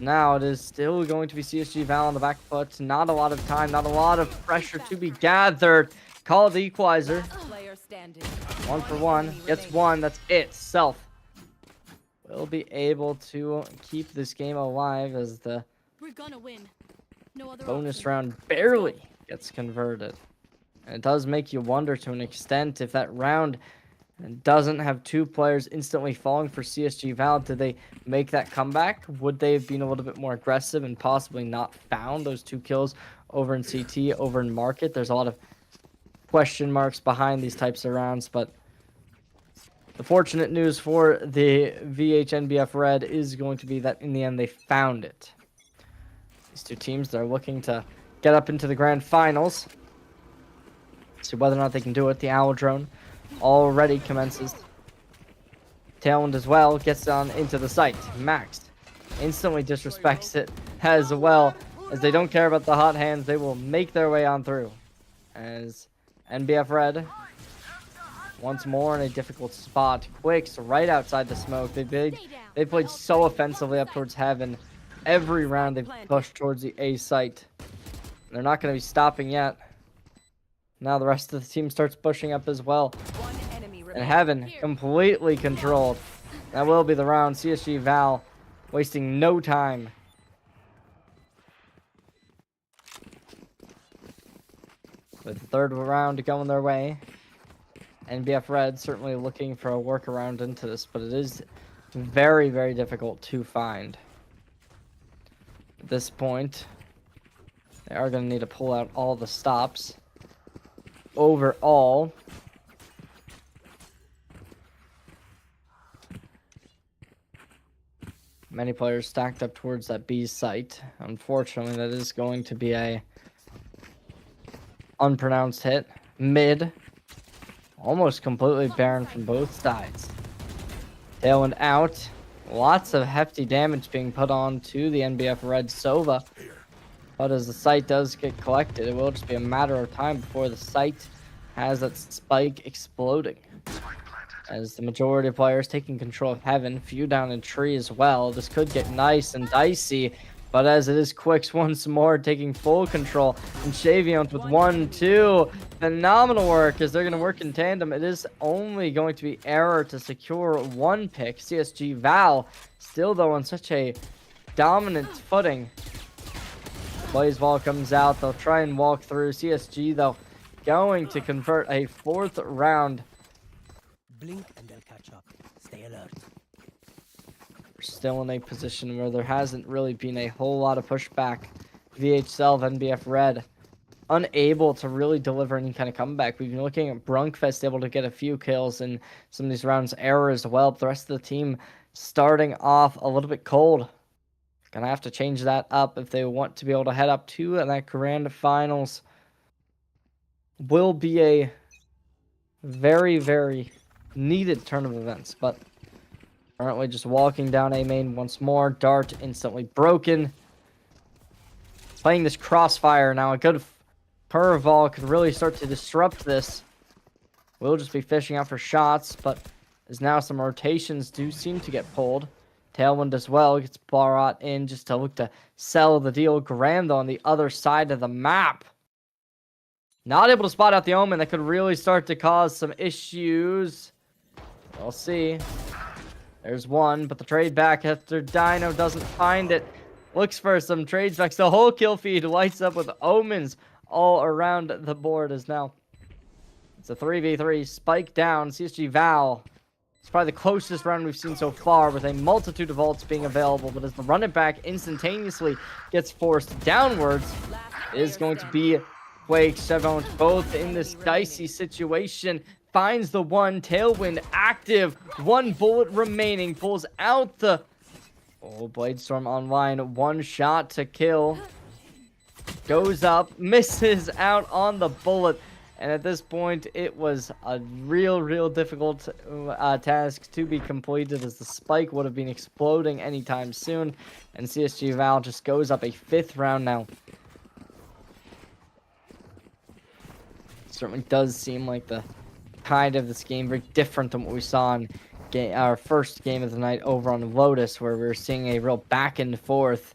now it is still going to be CSG Val on the back foot. Not a lot of time, not a lot of pressure to be gathered. Call the equalizer. 1 for 1, gets 1, that's it. Self will be able to keep this game alive as the bonus round barely gets converted. And it does make you wonder to an extent if that round doesn't have two players instantly falling for CSG Val. Did they make that comeback? Would they have been a little bit more aggressive and possibly not found those 2 kills over in CT, over in market? There's a lot of question marks behind these types of rounds, but the fortunate news for the VHNBF Red is going to be that in the end they found it. These two teams, they're looking to get up into the grand finals. See whether or not they can do it. The Owl Drone already commences. Tailwind as well gets on into the site. Max instantly disrespects it as well, as they don't care about the hot hands. They will make their way on through. As NBF Red once more in a difficult spot. Quicks right outside the smoke. They played so offensively up towards heaven. Every round they've pushed towards the A site. They're not going to be stopping yet. Now the rest of the team starts pushing up as well. And heaven completely controlled. That will be the round. CSG Val wasting no time. With the third round going their way. NBF Red certainly looking for a workaround into this, but it is very difficult to find. At this point, they are going to need to pull out all the stops. Overall, many players stacked up towards that B site. Unfortunately, that is going to be a unpronounced hit. Mid, almost completely barren from both sides. Tailwind out. Lots of hefty damage being put on to the NBF Red Sova. But as the site does get collected, it will just be a matter of time before the site has that spike exploding. As the majority of players taking control of heaven, few down in tree as well. This could get nice and dicey, but as it is Quicks once more taking full control, and Shaviant with 1-2. Phenomenal work as they're going to work in tandem. It is only going to be error to secure 1 pick. CSG Val still though on such a dominant footing. Blaze Ball comes out. They'll try and walk through. CSG though going to convert a 4th round. Blink and they'll catch up. Stay alert. We're still in a position where there hasn't really been a whole lot of pushback. VHL, NBF Red, unable to really deliver any kind of comeback. We've been looking at Brunkfest able to get a few kills in some of these rounds. Error as well, but the rest of the team starting off a little bit cold. Gonna have to change that up if they want to be able to head up to that grand finals. Will be a very needed turn of events, but currently just walking down A main once more. Dart instantly broken. Playing this crossfire now. A good Pervol could really start to disrupt this. We'll just be fishing out for shots, but as now some rotations do seem to get pulled. Tailwind as well gets brought in just to look to sell the deal. Graham, though, on the other side of the map. Not able to spot out the Omen. That could really start to cause some issues. We'll see. There's one, but the trade back after Dino doesn't find it. Looks for some trades back. The whole kill feed lights up with Omens all around the board as now. It's a 3v3. Spike down. CSG Val. It's probably the closest round we've seen so far, with a multitude of ults being available. But as the run it back instantaneously gets forced downwards, it is going to be Quake, Chevron, both in this dicey situation. Finds the one. Tailwind active. One bullet remaining. Pulls out the... Oh, Bladestorm online. One shot to kill. Goes up. Misses out on the bullet. And at this point, it was a real difficult task to be completed, as the spike would have been exploding anytime soon. And CSG Val just goes up a 5th round now. Certainly does seem like the kind of this game very different than what we saw in our first game of the night over on Lotus, where we were seeing a real back and forth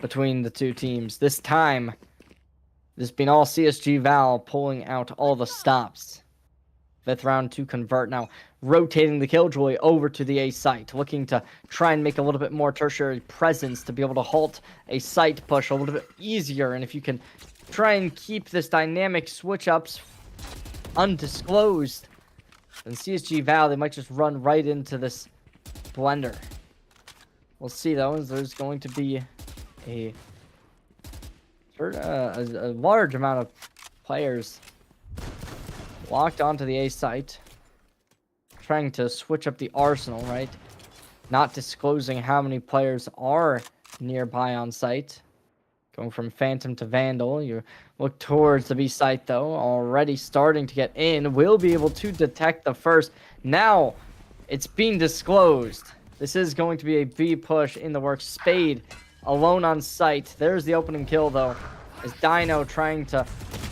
between the two teams. This time, this being all CSG Val pulling out all the stops. 5th round to convert now. Rotating the Killjoy over to the A site. Looking to try and make a little bit more tertiary presence to be able to halt a site push a little bit easier. And if you can try and keep this dynamic switch ups undisclosed, then CSG Val, they might just run right into this blender. We'll see though, as there's going to be a large amount of players locked onto the A site, trying to switch up the arsenal, right? Not disclosing how many players are nearby on site. Going from Phantom to Vandal. You look towards the B site though, already starting to get in. Will be able to detect the first. Now it's being disclosed. This is going to be a B push in the works. Spade alone on site. There's the opening kill though, as Dino trying to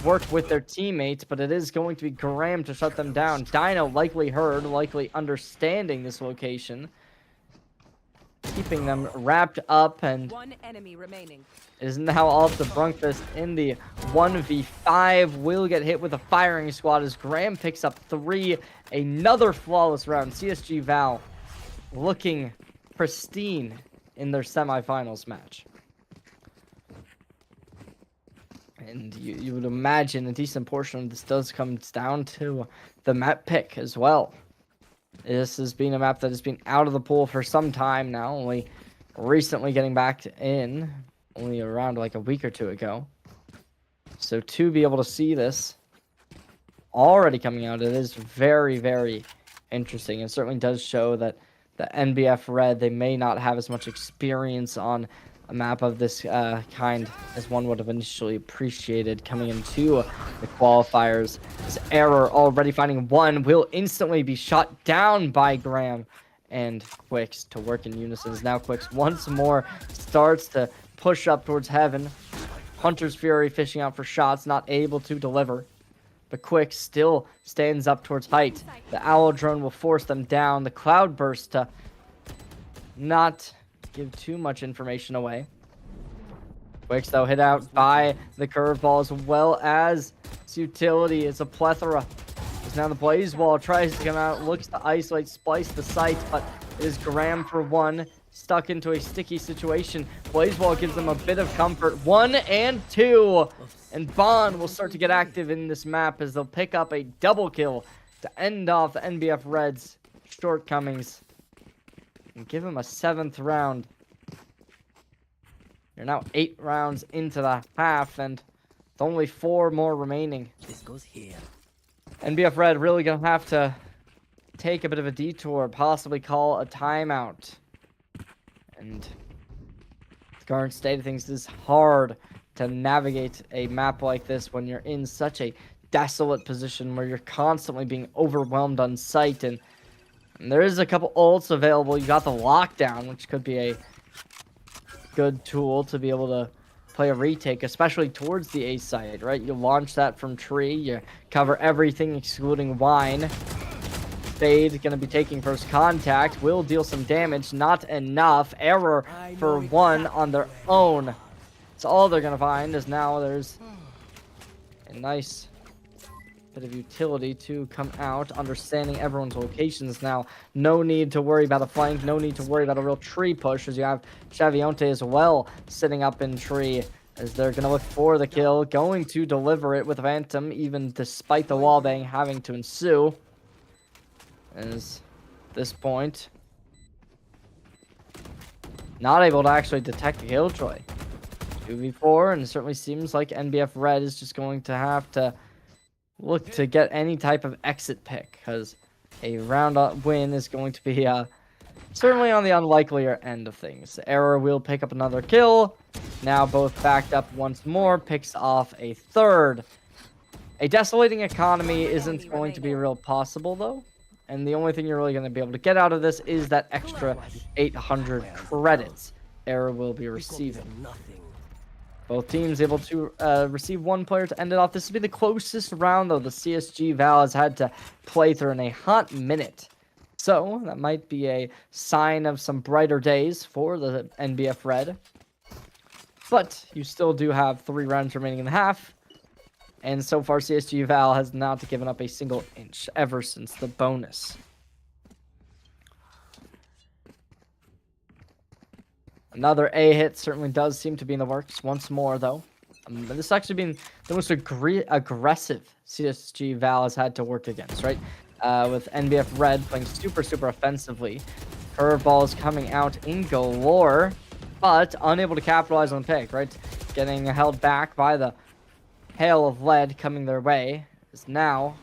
work with their teammates, but it is going to be Graham to shut them down. Dino likely heard, likely understanding this location, keeping them wrapped up, and One enemy remaining. it is now all up to Brunkfist in the 1v5. Will get hit with a firing squad as Graham picks up 3. Another flawless round. CSG Val looking pristine in their semifinals match. And you would imagine a decent portion of this does come down to the map pick as well. This has been a map that has been out of the pool for some time now, only recently getting back in, only around like a week or two ago. So to be able to see this already coming out, it is very interesting. It certainly does show that the NBF Red, they may not have as much experience on a map of this kind as one would have initially appreciated coming into the qualifiers. This error already finding one will instantly be shot down by Graham, and Quicks to work in unison. Now Quicks once more starts to push up towards heaven. Hunter's Fury fishing out for shots, not able to deliver. But Quick still stands up towards height. The Owl Drone will force them down. The Cloudburst to not give too much information away. Quicks, though, hit out by the curveball, as well as its utility. It's a plethora. As now the Blaze Wall tries to come out, looks to isolate, splice the site, but it is Graham for one, stuck into a sticky situation. Blaze Wall gives them a bit of comfort. 1 and 2. And Bond will start to get active in this map as they'll pick up a double kill to end off the NBF Reds' shortcomings and give him a 7th round. You're now 8 rounds into the half, and with only 4 more remaining. This goes here. NBF Red really gonna have to take a bit of a detour, possibly call a timeout. And the current state of things, is hard to navigate a map like this when you're in such a desolate position where you're constantly being overwhelmed on sight. And there is a couple ults available. You got the lockdown, which could be a good tool to be able to play a retake, especially towards the A side, right? You launch that from tree, you cover everything excluding wine. Spade going to be taking first contact. Will deal some damage. Not enough. Error for one on their own. That's all they're going to find, is now there's a nice bit of utility to come out, understanding everyone's locations now. No need to worry about a flank. No need to worry about a real tree push, as you have Xavionte as well sitting up in tree, as they're going to look for the kill. Going to deliver it with Phantom, even despite the wallbang having to ensue. As this point, not able to actually detect the Killjoy. 2v4, and it certainly seems like NBF Red is just going to have to look to get any type of exit pick, because a round win is going to be certainly on the unlikelier end of things. Error will pick up another kill. Now both backed up once more, picks off a third. A desolating economy isn't going to be real possible, though. And the only thing you're really going to be able to get out of this is that extra 800 credits Error will be receiving. Both teams able to receive one player to end it off. This will be the closest round, though, the CSG Val has had to play through in a hot minute. So that might be a sign of some brighter days for the NBF Red. But you still do have 3 rounds remaining in the half. And so far, CSG Val has not given up a single inch ever since the bonus. Another A hit certainly does seem to be in the works once more, though. This has actually been the most aggressive CSG Val has had to work against, right? With NBF Red playing super offensively. Curveballs coming out in galore, but unable to capitalize on the pick, right? Getting held back by the hail of lead coming their way. Is now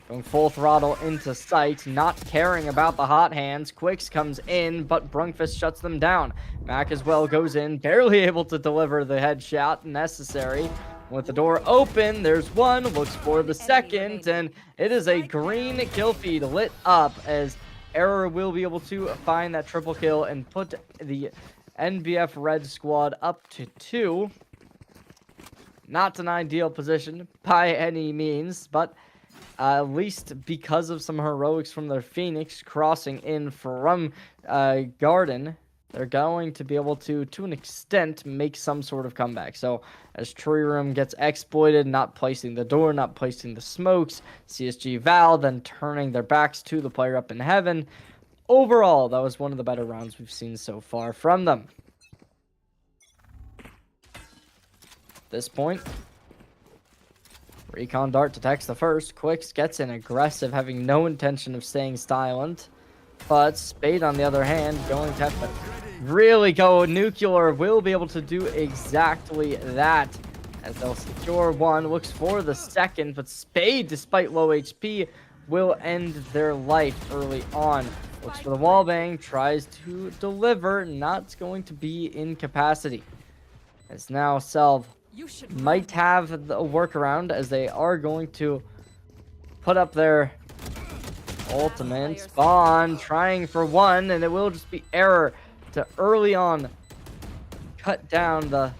going full throttle into sight, not caring about the hot hands. Quicks comes in, but Brunkfist shuts them down. Mac as well goes in, barely able to deliver the headshot necessary. With the door open, there's one, looks for the second, and it is a green kill feed lit up, as Error will be able to find that triple kill and put the NBF Red squad up to 2. Not an ideal position by any means, but at least because of some heroics from their Phoenix crossing in from Garden, they're going to be able to an extent, make some sort of comeback. So as Tree Room gets exploited, not placing the door, not placing the smokes, CSG Val then turning their backs to the player up in heaven. Overall, that was one of the better rounds we've seen so far from them. At this point, Recon Dart detects the first. Quicks gets in aggressive, having no intention of staying silent. But Spade, on the other hand, going to have to really go nuclear, will be able to do exactly that. As they'll secure one, looks for the second, but Spade, despite low HP, will end their life early on. Looks for the wallbang, tries to deliver, not going to be in capacity. As now Selv might have a workaround, as they are going to put up their ultimate. Spawn trying for one, and it will just be Error to early on cut down the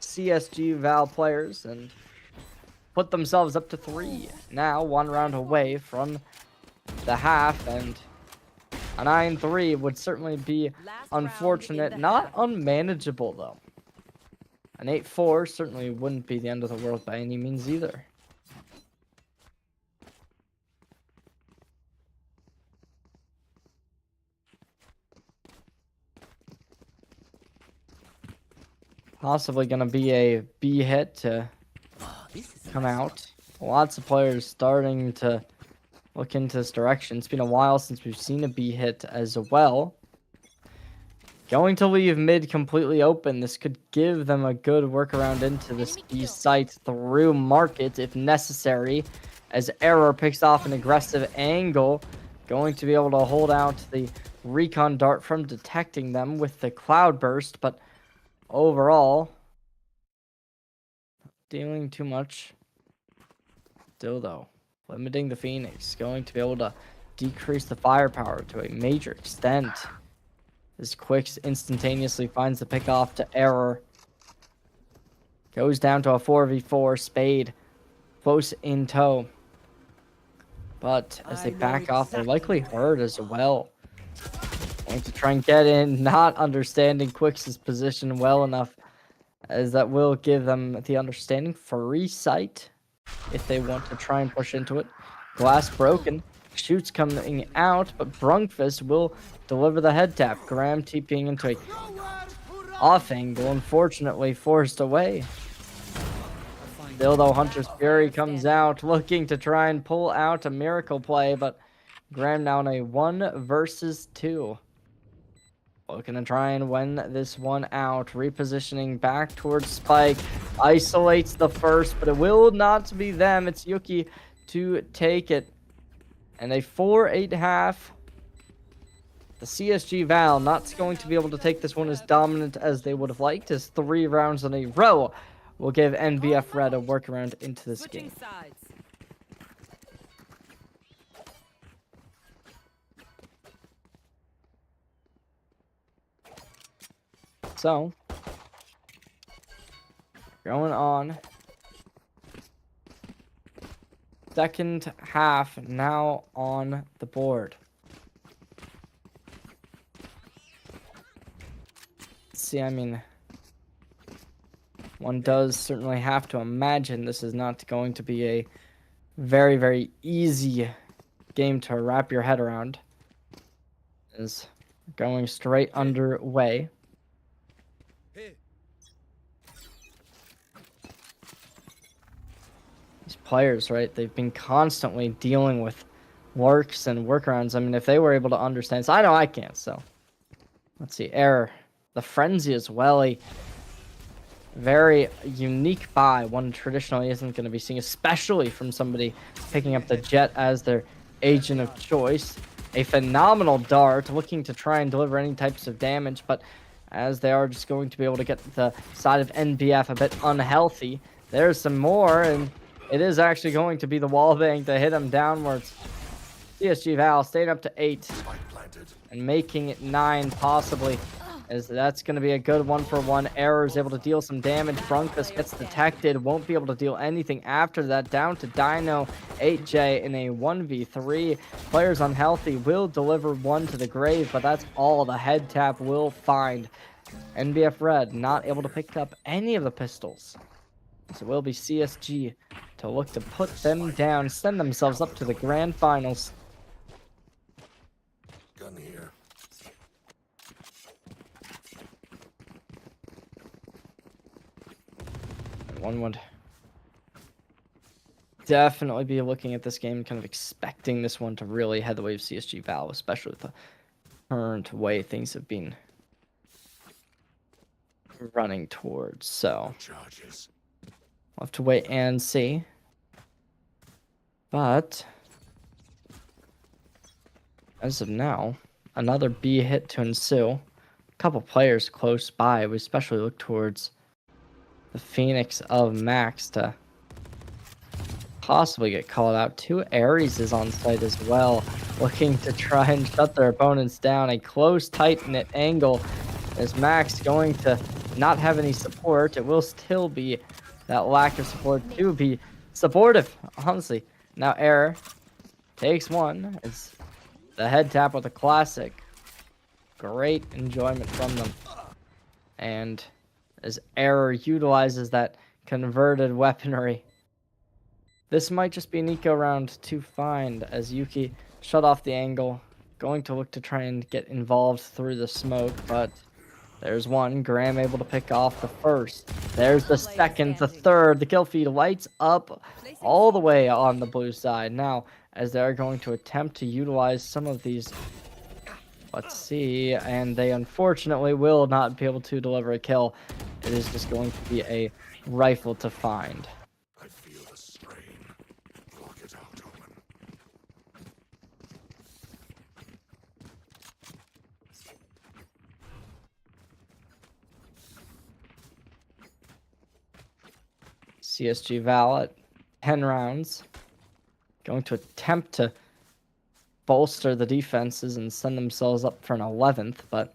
CSG Val players and put themselves up to 3. Now 1 round away from the half, and a 9-3 would certainly be unfortunate, not unmanageable though. An 8-4 certainly wouldn't be the end of the world by any means either. Possibly going to be a B hit to come out. Lots of players starting to look into this direction. It's been a while since we've seen a B hit as well. Going to leave mid completely open. This could give them a good workaround into this B site through market if necessary. As Error picks off an aggressive angle. Going to be able to hold out the Recon Dart from detecting them with the Cloud Burst. But overall, not dealing too much. Still though, limiting the Phoenix. Going to be able to decrease the firepower to a major extent. As Quicks instantaneously finds the pickoff to Error. Goes down to a 4v4. Spade close in tow. But as they I know back off, they're likely exactly. hurt as well. Going to try and get in, not understanding Quix's position well enough, as that will give them the understanding free sight if they want to try and push into it. Glass broken, shoots coming out, but Brunkfist will deliver the head tap. Graham TPing into a off angle, unfortunately forced away. Still though, Hunter's Fury comes out looking to try and pull out a miracle play, but Graham now in a 1 versus 2. Looking to try and win this one out. Repositioning back towards Spike. Isolates the first, but it will not be them. It's Yuki to take it. And a 4-8 The CSG Val not going to be able to take this one as dominant as they would have liked, as 3 rounds in a row will give NBF Red a workaround into this game. Sides. So, going on. Second half now on the board. See, I mean, one does certainly have to imagine this is not going to be a very, very easy game to wrap your head around. Is going straight underway. These players, right? They've been constantly dealing with works and workarounds. I mean, if they were able to understand, so I know I can't. So let's see, error. The frenzy as well, a very unique buy, one traditionally isn't going to be seen, especially from somebody picking up the Jet as their agent of choice. A phenomenal dart, looking to try and deliver any types of damage, but as they are just going to be able to get the side of NBF a bit unhealthy, there's some more, and it is actually going to be the wallbang to hit him downwards. CSG Val staying up to 8 and making it 9 possibly, as that's going to be a good 1-for-1. Error is able to deal some damage. Brunkfist gets detected, won't be able to deal anything after that. Down to Dino 8J in a 1v3. Players unhealthy will deliver one to the grave, but that's all the head tap will find. NBF Red not able to pick up any of the pistols. So it will be CSG to look to put them down, send themselves up to the grand finals. Gun here. One would definitely be looking at this game, kind of expecting this one to really head the way of CSG Val, especially with the current way things have been running towards. So Charges. we'll have to wait and see. But as of now, another B hit to ensue. A couple players close by. We especially look towards the Phoenix of Max to possibly get called out. 2 Ares is on site as well, looking to try and shut their opponents down. A close, tight-knit angle. Is Max going to not have any support? It will still be that lack of support to be supportive, honestly. Now Error takes one. It's the head tap with a classic. Great enjoyment from them. And as Error utilizes that converted weaponry, this might just be an eco round to find, as Yuki shut off the angle, going to look to try and get involved through the smoke, but there's one. Graham able to pick off the first. There's the second, the third. The kill feed lights up all the way on the blue side. Now, as they're going to attempt to utilize some of these, let's see, and they unfortunately will not be able to deliver a kill. It is just going to be a rifle to find. I feel the strain. Block it out, Omen. CSG Val at 10 rounds. Going to attempt to bolster the defenses and send themselves up for an 11th, but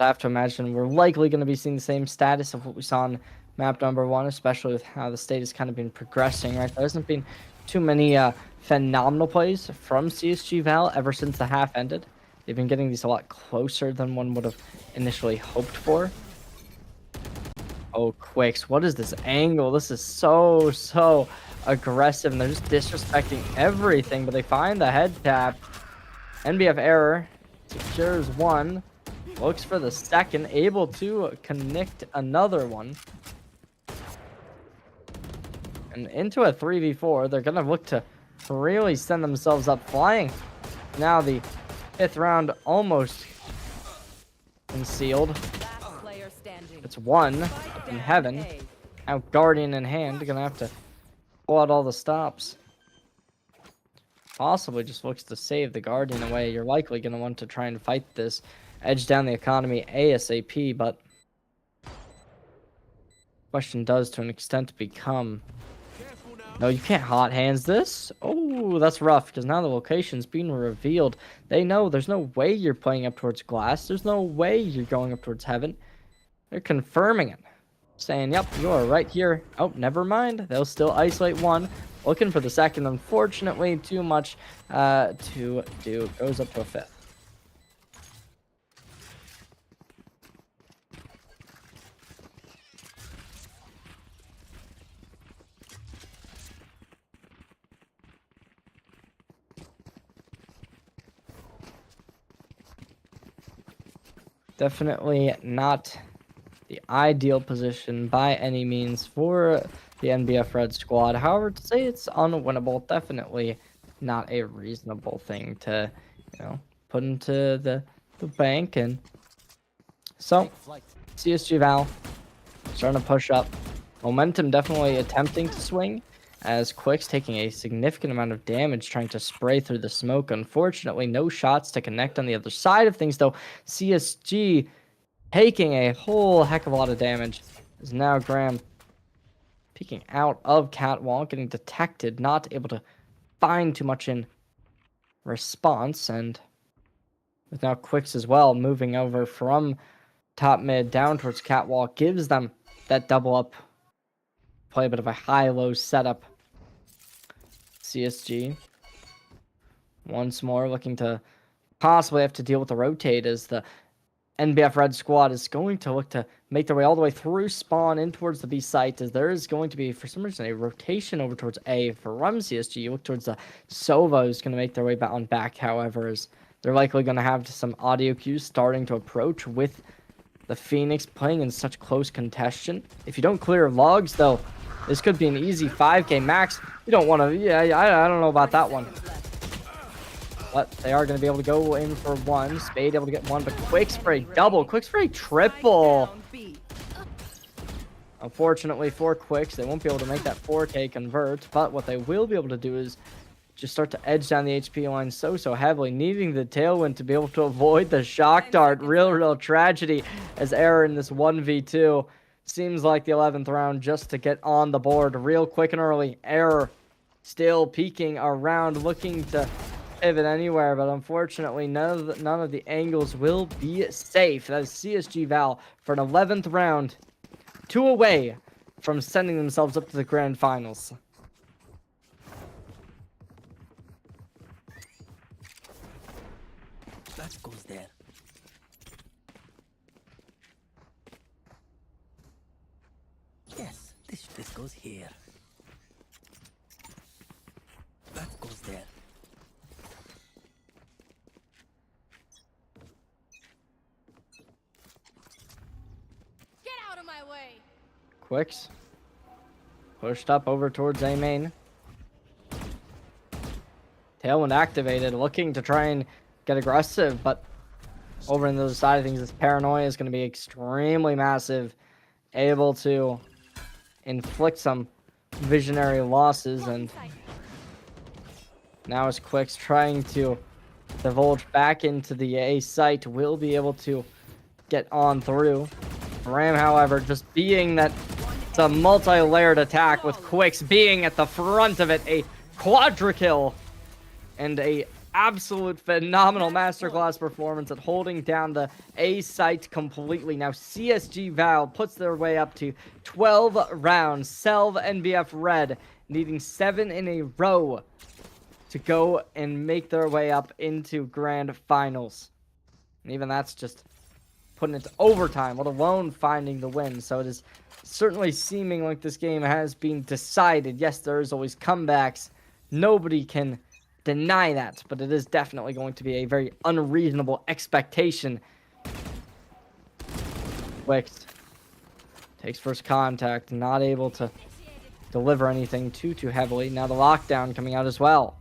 I have to imagine we're likely going to be seeing the same status of what we saw in map number 1, especially with how the state has kind of been progressing, right? There hasn't been too many phenomenal plays from CSG Val ever since the half ended. They've been getting these a lot closer than one would have initially hoped for. Oh, Quicks, what is this angle? This is so aggressive, and they're just disrespecting everything, but they find the head tap. NBF error, secures one, looks for the second, able to connect another one. And into a 3v4, they're going to look to really send themselves up flying. Now the 5th round almost concealed. Last player standing. It's one up in heaven. Now Guardian in hand, going to have to pull out all the stops. Possibly just looks to save the Guardian away. You're likely going to want to try and fight this, edge down the economy ASAP, but question does to an extent become, no, you can't hot hands this. Oh, that's rough, because now the location's being revealed. They know there's no way you're playing up towards glass. There's no way you're going up towards heaven. They're confirming it, saying, yep, you're right here. Oh, never mind. They'll still isolate one. Looking for the second. Unfortunately, too much to do. Goes up to a 5th. Definitely not the ideal position by any means for the NBF Red squad. However, to say it's unwinnable, definitely not a reasonable thing to, put into the bank. And so, CSG Val starting to push up. Momentum definitely attempting to swing, as Quick's taking a significant amount of damage trying to spray through the smoke. Unfortunately, no shots to connect on the other side of things, though. CSG taking a whole heck of a lot of damage. Is now Graham peeking out of Catwalk, getting detected, not able to find too much in response, and with now Quicks as well moving over from top mid down towards Catwalk, gives them that double up. Play a bit of a high-low setup. CSG once more looking to possibly have to deal with the rotate, as the NBF Red squad is going to look to make their way all the way through spawn in towards the B site, as there is going to be, for some reason, a rotation over towards A from CSG. You look towards the Sova, who's going to make their way back, however, as they're likely going to have some audio cues starting to approach with the Phoenix playing in such close contention. If you don't clear logs, though, this could be an easy 5k max. You don't want to, I don't know about that one. But they are going to be able to go in for one. Spade able to get one, but Quick Spray double. Quick Spray triple. Unfortunately for Quicks, they won't be able to make that 4k convert. But what they will be able to do is just start to edge down the HP line so heavily, needing the tailwind to be able to avoid the shock dart. Real tragedy as error in this 1v2. Seems like the 11th round just to get on the board real quick and early. Error still peeking around, looking to pivot anywhere, but unfortunately none of the angles will be safe. That is CSG Val for an 11th round, 2 away from sending themselves up to the grand finals. That goes there. Yes, this goes here. That goes there. Get out of my way. Quicks pushed up over towards A main. Tailwind activated, looking to try and get aggressive, but over on the other side of things, this paranoia is going to be extremely massive, able to inflict some visionary losses. And now as Quicks trying to divulge back into the A site, will be able to get on through. Ram, however, just being that it's a multi-layered attack, with Quicks being at the front of it, a quadra kill and a absolute phenomenal masterclass performance at holding down the A site completely. Now CSG Val puts their way up to 12 rounds. Selv NBF Red needing 7 in a row to go and make their way up into grand finals. And even that's just putting it to overtime, let alone finding the win. So it is certainly seeming like this game has been decided. Yes, there is always comebacks. Nobody can deny that, but it is definitely going to be a very unreasonable expectation. Wix takes first contact, not able to deliver anything too heavily. Now the lockdown coming out as well.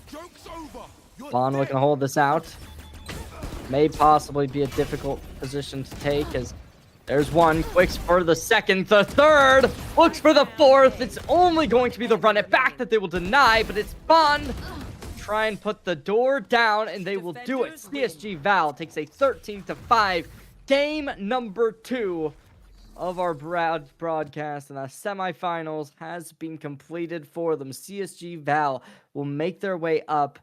Joke's over. You're Vaughn looking to hold this out. May possibly be a difficult position to take as there's one. Quicks for the second, the third, looks for the fourth. It's only going to be the run it back that they will deny, but it's Bond. Try and put the door down, and they will do it. CSG Val takes a 13-5 game number 2 of our broadcast, and the semifinals has been completed for them. CSG Val will make their way up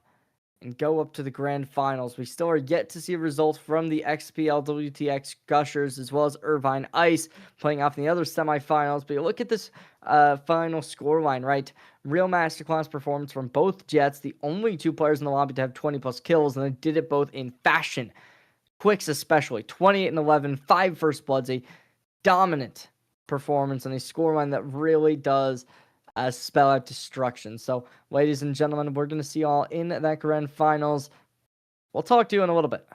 and go up to the grand finals. We still are yet to see results from the XPL WTX Gushers as well as Irvine Ice playing off in the other semifinals. But you look at this final scoreline, right? Real masterclass performance from both Jets, the only 2 players in the lobby to have 20+ kills, and they did it both in fashion. Quicks especially, 28 and 11, 5 first bloods, a dominant performance and a scoreline that really does spell out destruction. So, ladies and gentlemen, we're going to see y'all in that grand finals. We'll talk to you in a little bit.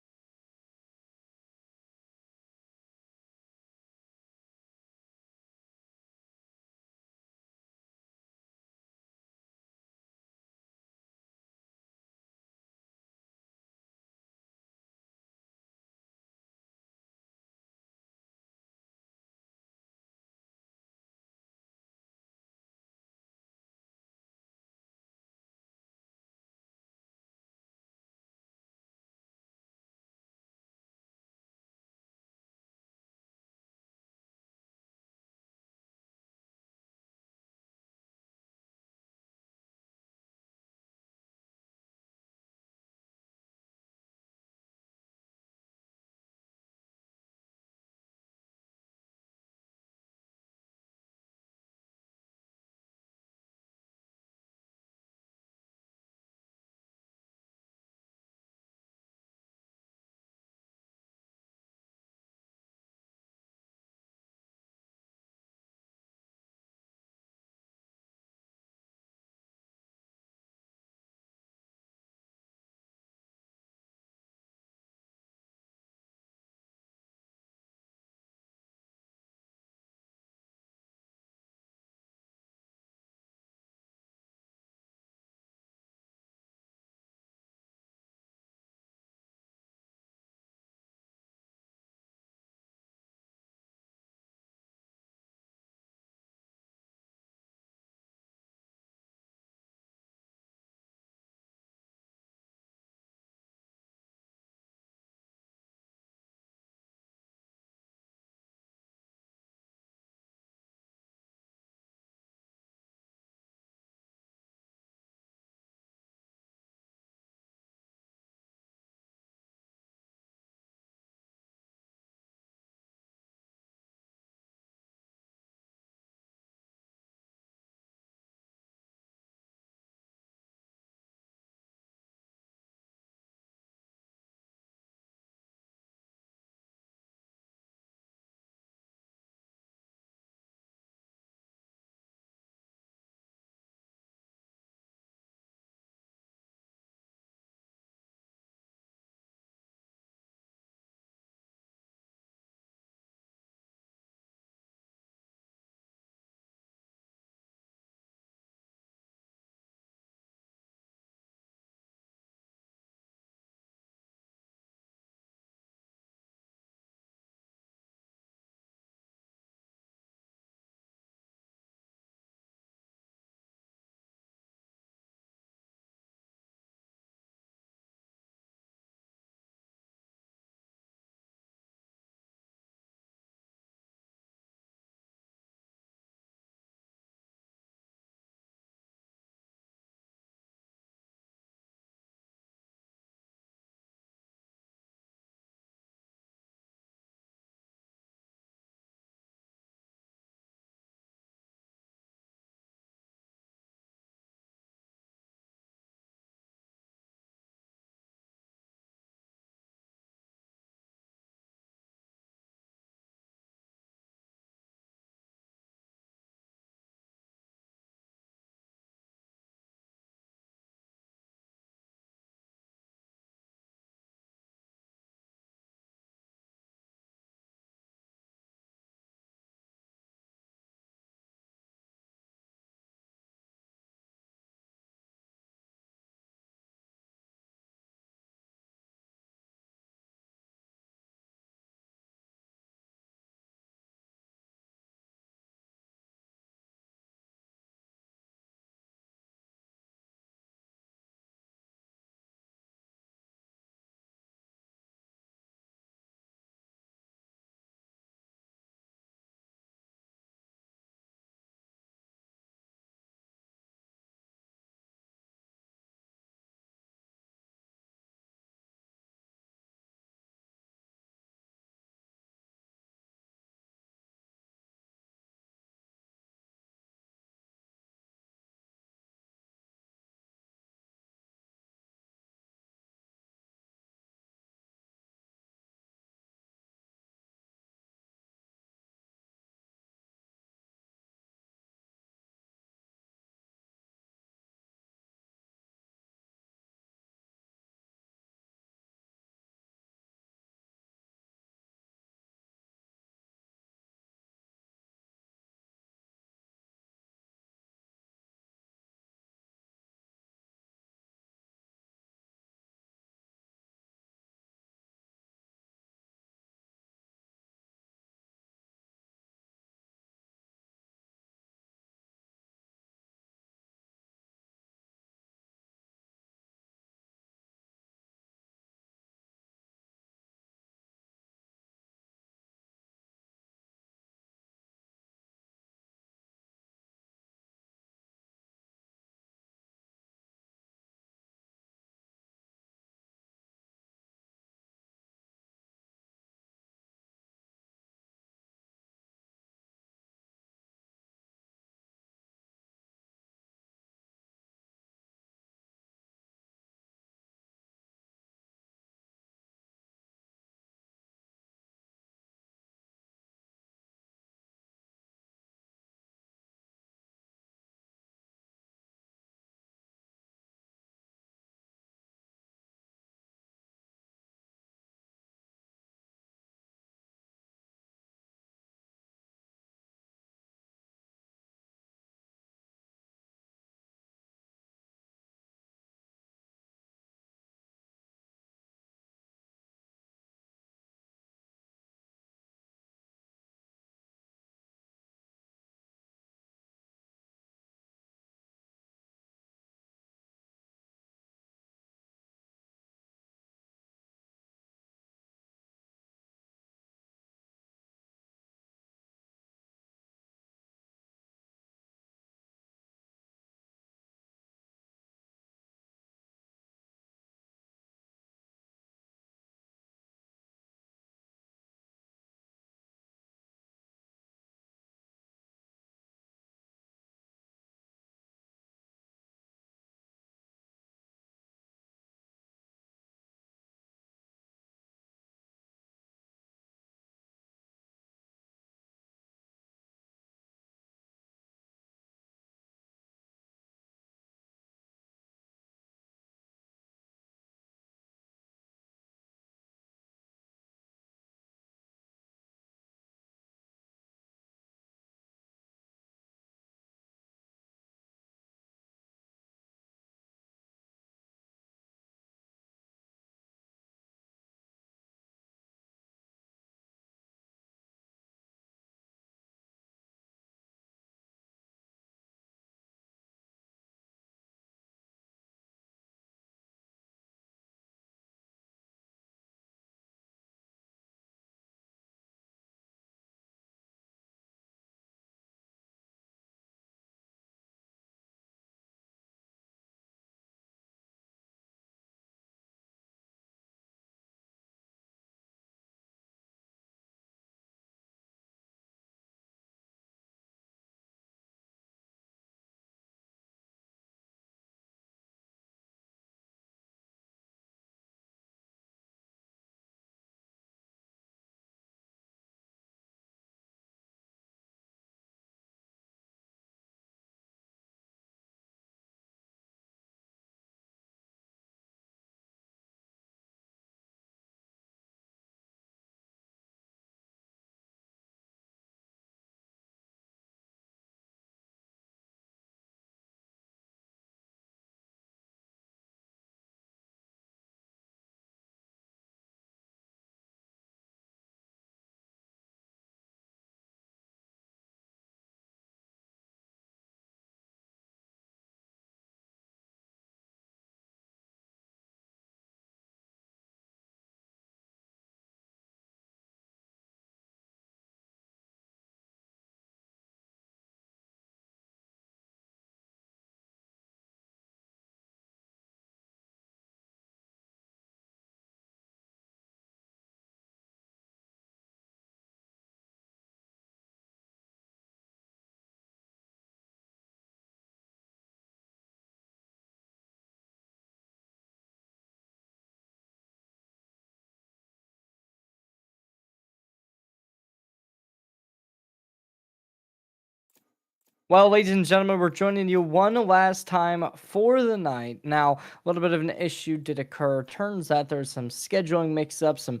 Well, ladies and gentlemen, we're joining you one last time for the night. Now, a little bit of an issue did occur. Turns out there's some scheduling mix-ups, some,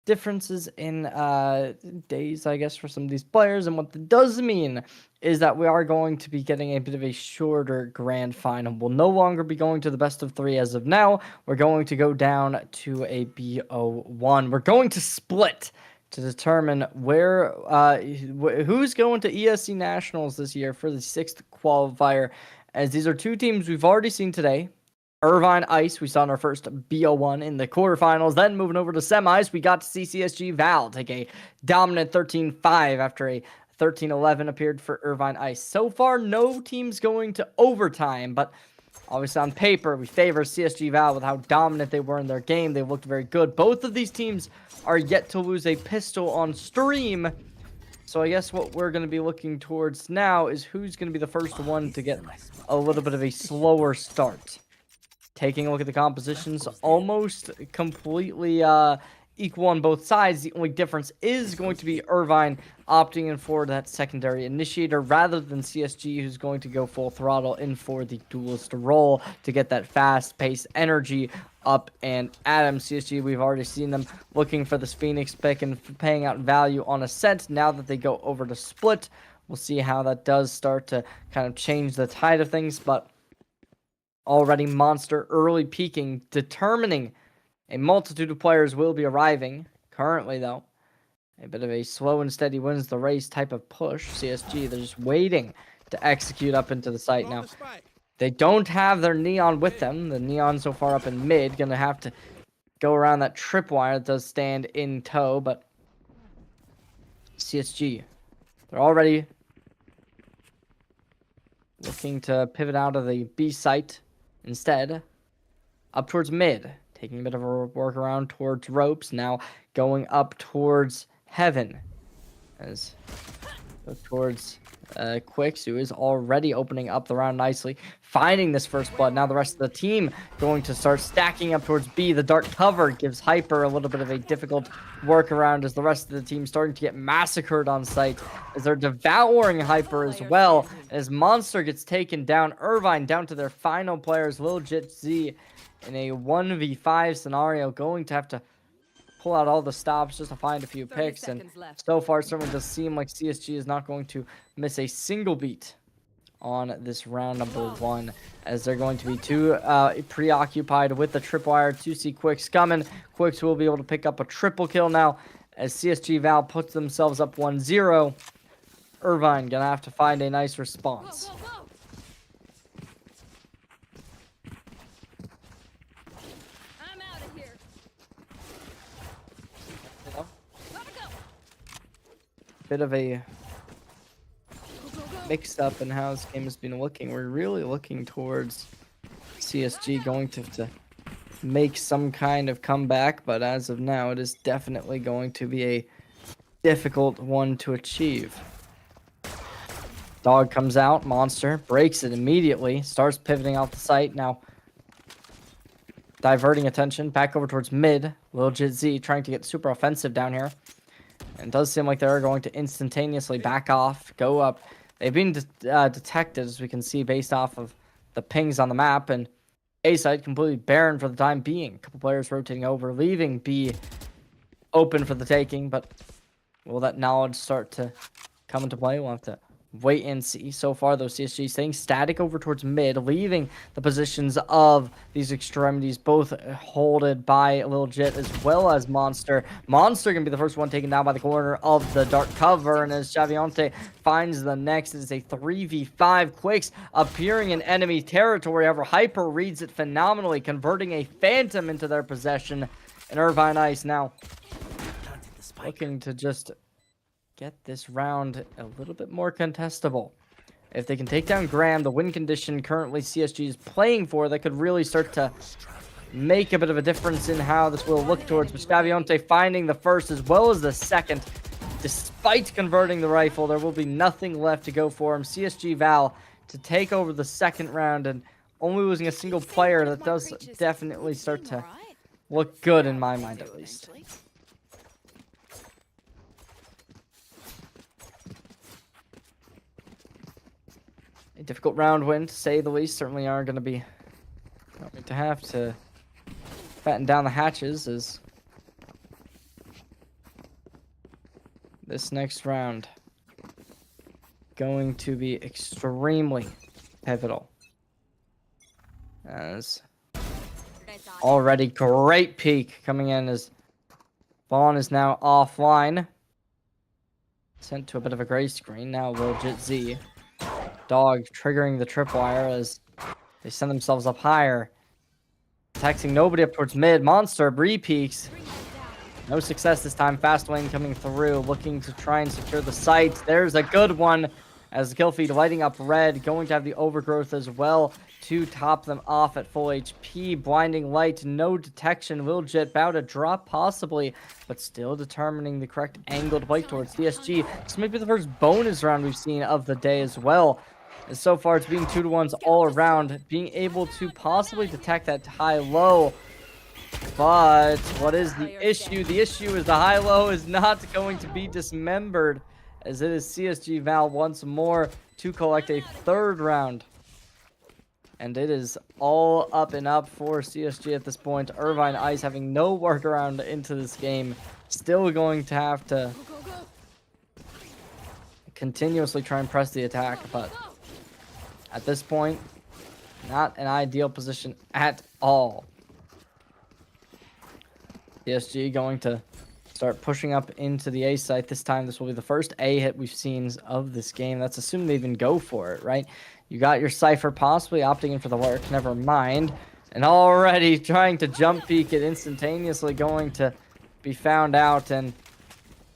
differences in days, I guess, for some of these players. And what that does mean is that we are going to be getting a bit of a shorter grand final. We'll no longer be going to the best of 3 as of now. We're going to go down to a BO1. We're going to split to determine where who's going to ESC Nationals this year for the 6th qualifier, as these are two teams we've already seen today. Irvine Ice, we saw in our first BO1 in the quarterfinals. Then moving over to semis, we got to see CSG Val take a dominant 13-5 after a 13-11 appeared for Irvine Ice. So far, no teams going to overtime, but obviously on paper, we favor CSG Val with how dominant they were in their game. They looked very good. Both of these teams are yet to lose a pistol on stream. So I guess what we're going to be looking towards now is who's going to be the first one to get a little bit of a slower start. Taking a look at the compositions, almost completely equal on both sides. The only difference is going to be Irvine opting in for that secondary initiator rather than CSG, who's going to go full throttle in for the duelist role to get that fast-paced energy up and at him. CSG, we've already seen them looking for this Phoenix pick and paying out value on Ascent. Now that they go over to Split, we'll see how that does start to kind of change the tide of things, but already Monster early peaking, determining a multitude of players will be arriving. Currently, though, a bit of a slow and steady wins the race type of push. CSG, they're just waiting to execute up into the site now. They don't have their Neon with them. The Neon so far up in mid. Gonna have to go around that tripwire that does stand in tow, but CSG, they're already looking to pivot out of the B site. Instead, up towards mid, taking a bit of a workaround towards ropes, now going up towards heaven, as towards Quicks, who is already opening up the round nicely, finding this first blood. Now the rest of the team going to start stacking up towards B. The dark cover gives Hyper a little bit of a difficult workaround as the rest of the team starting to get massacred on site as they're devouring Hyper as well. As Monster gets taken down, Irvine down to their final players, Lil Jit Z, in a 1v5 scenario, going to have to pull out all the stops just to find a few picks, and so far certainly does seem like CSG is not going to miss a single beat on this round number 1, as they're going to be too preoccupied with the tripwire to see Quicks coming. Quicks will be able to pick up a triple kill now as CSG Val puts themselves up 1-0. Irvine gonna have to find a nice response. Whoa, whoa, whoa. I'm out of here. You know, Gotta go. bit of a Go, go, go. mixed up in how this game has been looking. We're really looking towards CSG going to have to make some kind of comeback, but as of now, it is definitely going to be a difficult one to achieve. Dog comes out, Monster breaks it immediately, starts pivoting off the site, now diverting attention back over towards mid. Lil Jit Z trying to get super offensive down here, and it does seem like they're going to instantaneously back off, go up. They've been detected, as we can see, based off of the pings on the map, and A site completely barren for the time being. A couple players rotating over, leaving B open for the taking, but will that knowledge start to come into play? We'll have to wait and see. So far, though, CSG staying static over towards mid, leaving the positions of these extremities, both holded by Lil Jit as well as Monster. Monster going to be the first one taken down by the corner of the dark cover, and as Xavionte finds the next, it is a 3v5. Quicks appearing in enemy territory. However, Hyper reads it phenomenally, converting a Phantom into their possession. And Irvine Ice now looking to just get this round a little bit more contestable. If they can take down Graham, the win condition currently CSG is playing for, that could really start to make a bit of a difference in how this will look towards. But Xavionte finding the first as well as the second. Despite converting the rifle, there will be nothing left to go for him. CSG Val to take over the second round, and only losing a single player, that does definitely start to look good in my mind, at least. A difficult round win, to say the least. Certainly are going to have to batten down the hatches as this next round going to be extremely pivotal. As already great peek coming in as Vaughn is now offline. Sent to a bit of a gray screen. Now Legit Z. Dog triggering the tripwire as they send themselves up higher. Attacking nobody up towards mid. Monster re-peeks. No success this time. Fast Wayne coming through, looking to try and secure the site. There's a good one as the kill feed lighting up red. Going to have the overgrowth as well to top them off at full HP. Blinding light, no detection. Will Jet about to drop possibly, but still determining the correct angle to play towards CSG. This might be the first bonus round we've seen of the day as well. And so far, it's being 2-1s all around. Being able to possibly detect that high-low. But what is the issue? The issue is the high-low is not going to be dismembered, as it is CSG Val once more to collect a third round. And it is all up and up for CSG at this point. Irvine Ice having no workaround into this game. Still going to have to continuously try and press the attack, but at this point, not an ideal position at all. CSG going to start pushing up into the A site. This time, this will be the first A hit we've seen of this game. That's assuming they even go for it, right? You got your Cypher possibly opting in for the work. Never mind. And already trying to jump peek it, instantaneously going to be found out. And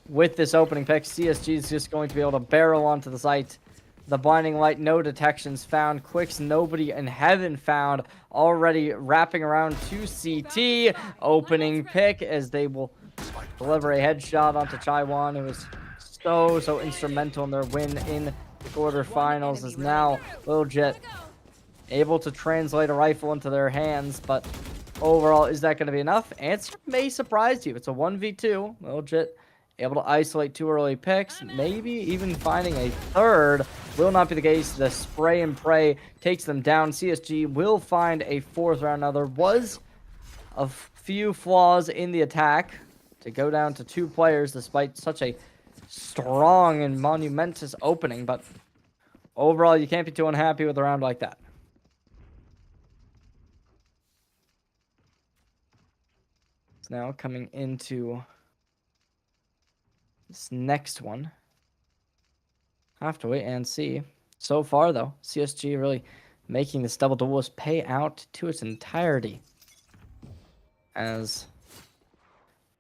with this opening pick, CSG is just going to be able to barrel onto the site. The blinding light, no detections found. Quicks, nobody in heaven found. Already wrapping around to CT. Opening pick as they will deliver a headshot onto Chaiwan, who is so instrumental in their win in the quarterfinals. Is now Lil Jet able to translate a rifle into their hands, but overall, is that going to be enough? Answer may surprise you. It's a 1v2. Lil Jet able to isolate 2 early picks, maybe even finding a third. Will not be the case. The spray and pray takes them down. CSG will find a 4th round. Now, there was a few flaws in the attack to go down to 2 players despite such a strong and monumentous opening, but overall, you can't be too unhappy with a round like that. It's now coming into this next one. Have to wait and see. So far, though, CSG really making this double duelist pay out to its entirety, as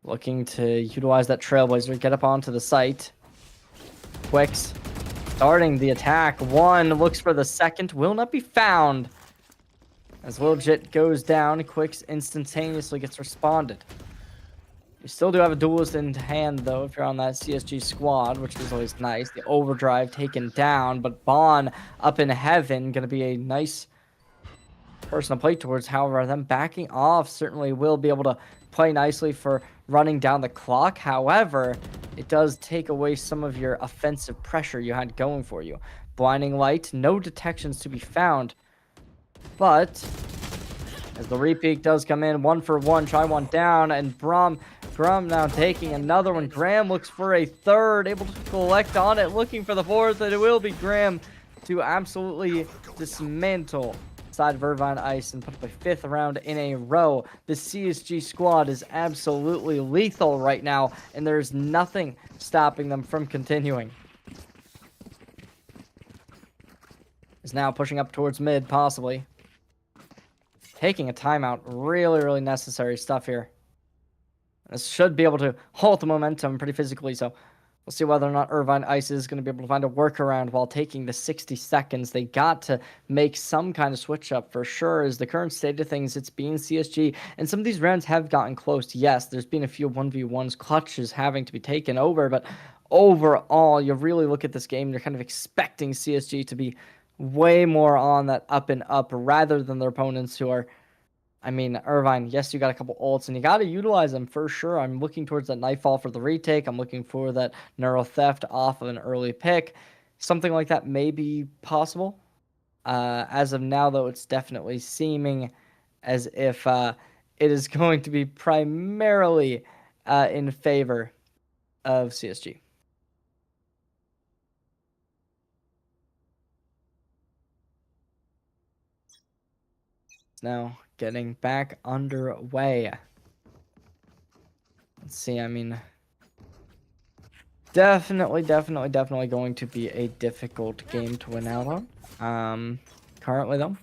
looking to utilize that Trailblazer, get up onto the site. Quicks starting the attack. One looks for the second, will not be found. As Lil Jit goes down, Quicks instantaneously gets responded. You still do have a duelist in hand, though, if you're on that CSG squad, which is always nice. The overdrive taken down, but Bond up in heaven, going to be a nice person to play towards. However, them backing off certainly will be able to play nicely for running down the clock. However, it does take away some of your offensive pressure you had going for you. Blinding light, no detections to be found. But as the repeat does come in, 1 for 1, try one down, and Grum now taking another one. Graham looks for a third, able to collect on it, looking for the 4th, and it will be Graham to absolutely dismantle side of Irvine Ice and put up a 5th round in a row. The CSG squad is absolutely lethal right now, and there's nothing stopping them from continuing. Is now pushing up towards mid, possibly. Taking a timeout, really necessary stuff here. This should be able to halt the momentum pretty physically, so we'll see whether or not Irvine Ice is going to be able to find a workaround while taking the 60 seconds. They got to make some kind of switch up for sure. Is the current state of things, it's being CSG, and some of these rounds have gotten close. Yes, there's been a few 1v1s, clutches having to be taken over, but overall, you really look at this game, you're kind of expecting CSG to be way more on that up and up rather than their opponents who are, I mean, Irvine, yes, you got a couple ults, and you got to utilize them for sure. I'm looking towards that Nightfall for the retake. I'm looking for that Neural Theft off of an early pick. Something like that may be possible. As of now, though, it's definitely seeming as if it is going to be primarily in favor of CSG. It's now getting back underway. Let's see, I mean, definitely going to be a difficult game to win out on. Currently, though,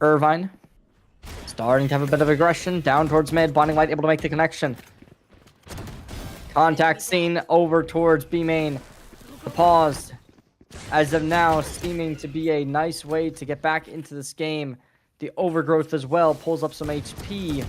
Irvine starting to have a bit of aggression down towards mid. Blinding Light able to make the connection. Contact seen over towards B main. The pause, as of now, seeming to be a nice way to get back into this game. The overgrowth as well pulls up some HP.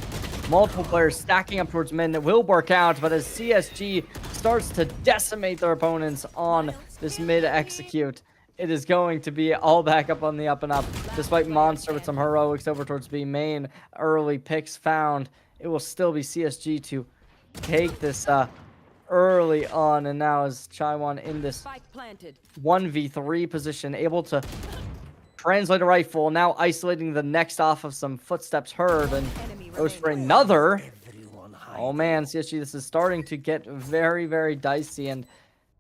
Multiple players stacking up towards mid. It will work out, but as CSG starts to decimate their opponents on this mid execute, it is going to be all back up on the up and up. Despite Monster with some heroics over towards B main, early picks found. It will still be CSG to take this early on, and now as Chaiwan in this 1v3 position, able to translate a rifle, now isolating the next off of some footsteps heard, and goes for another. Oh man, CSG, this is starting to get very dicey, and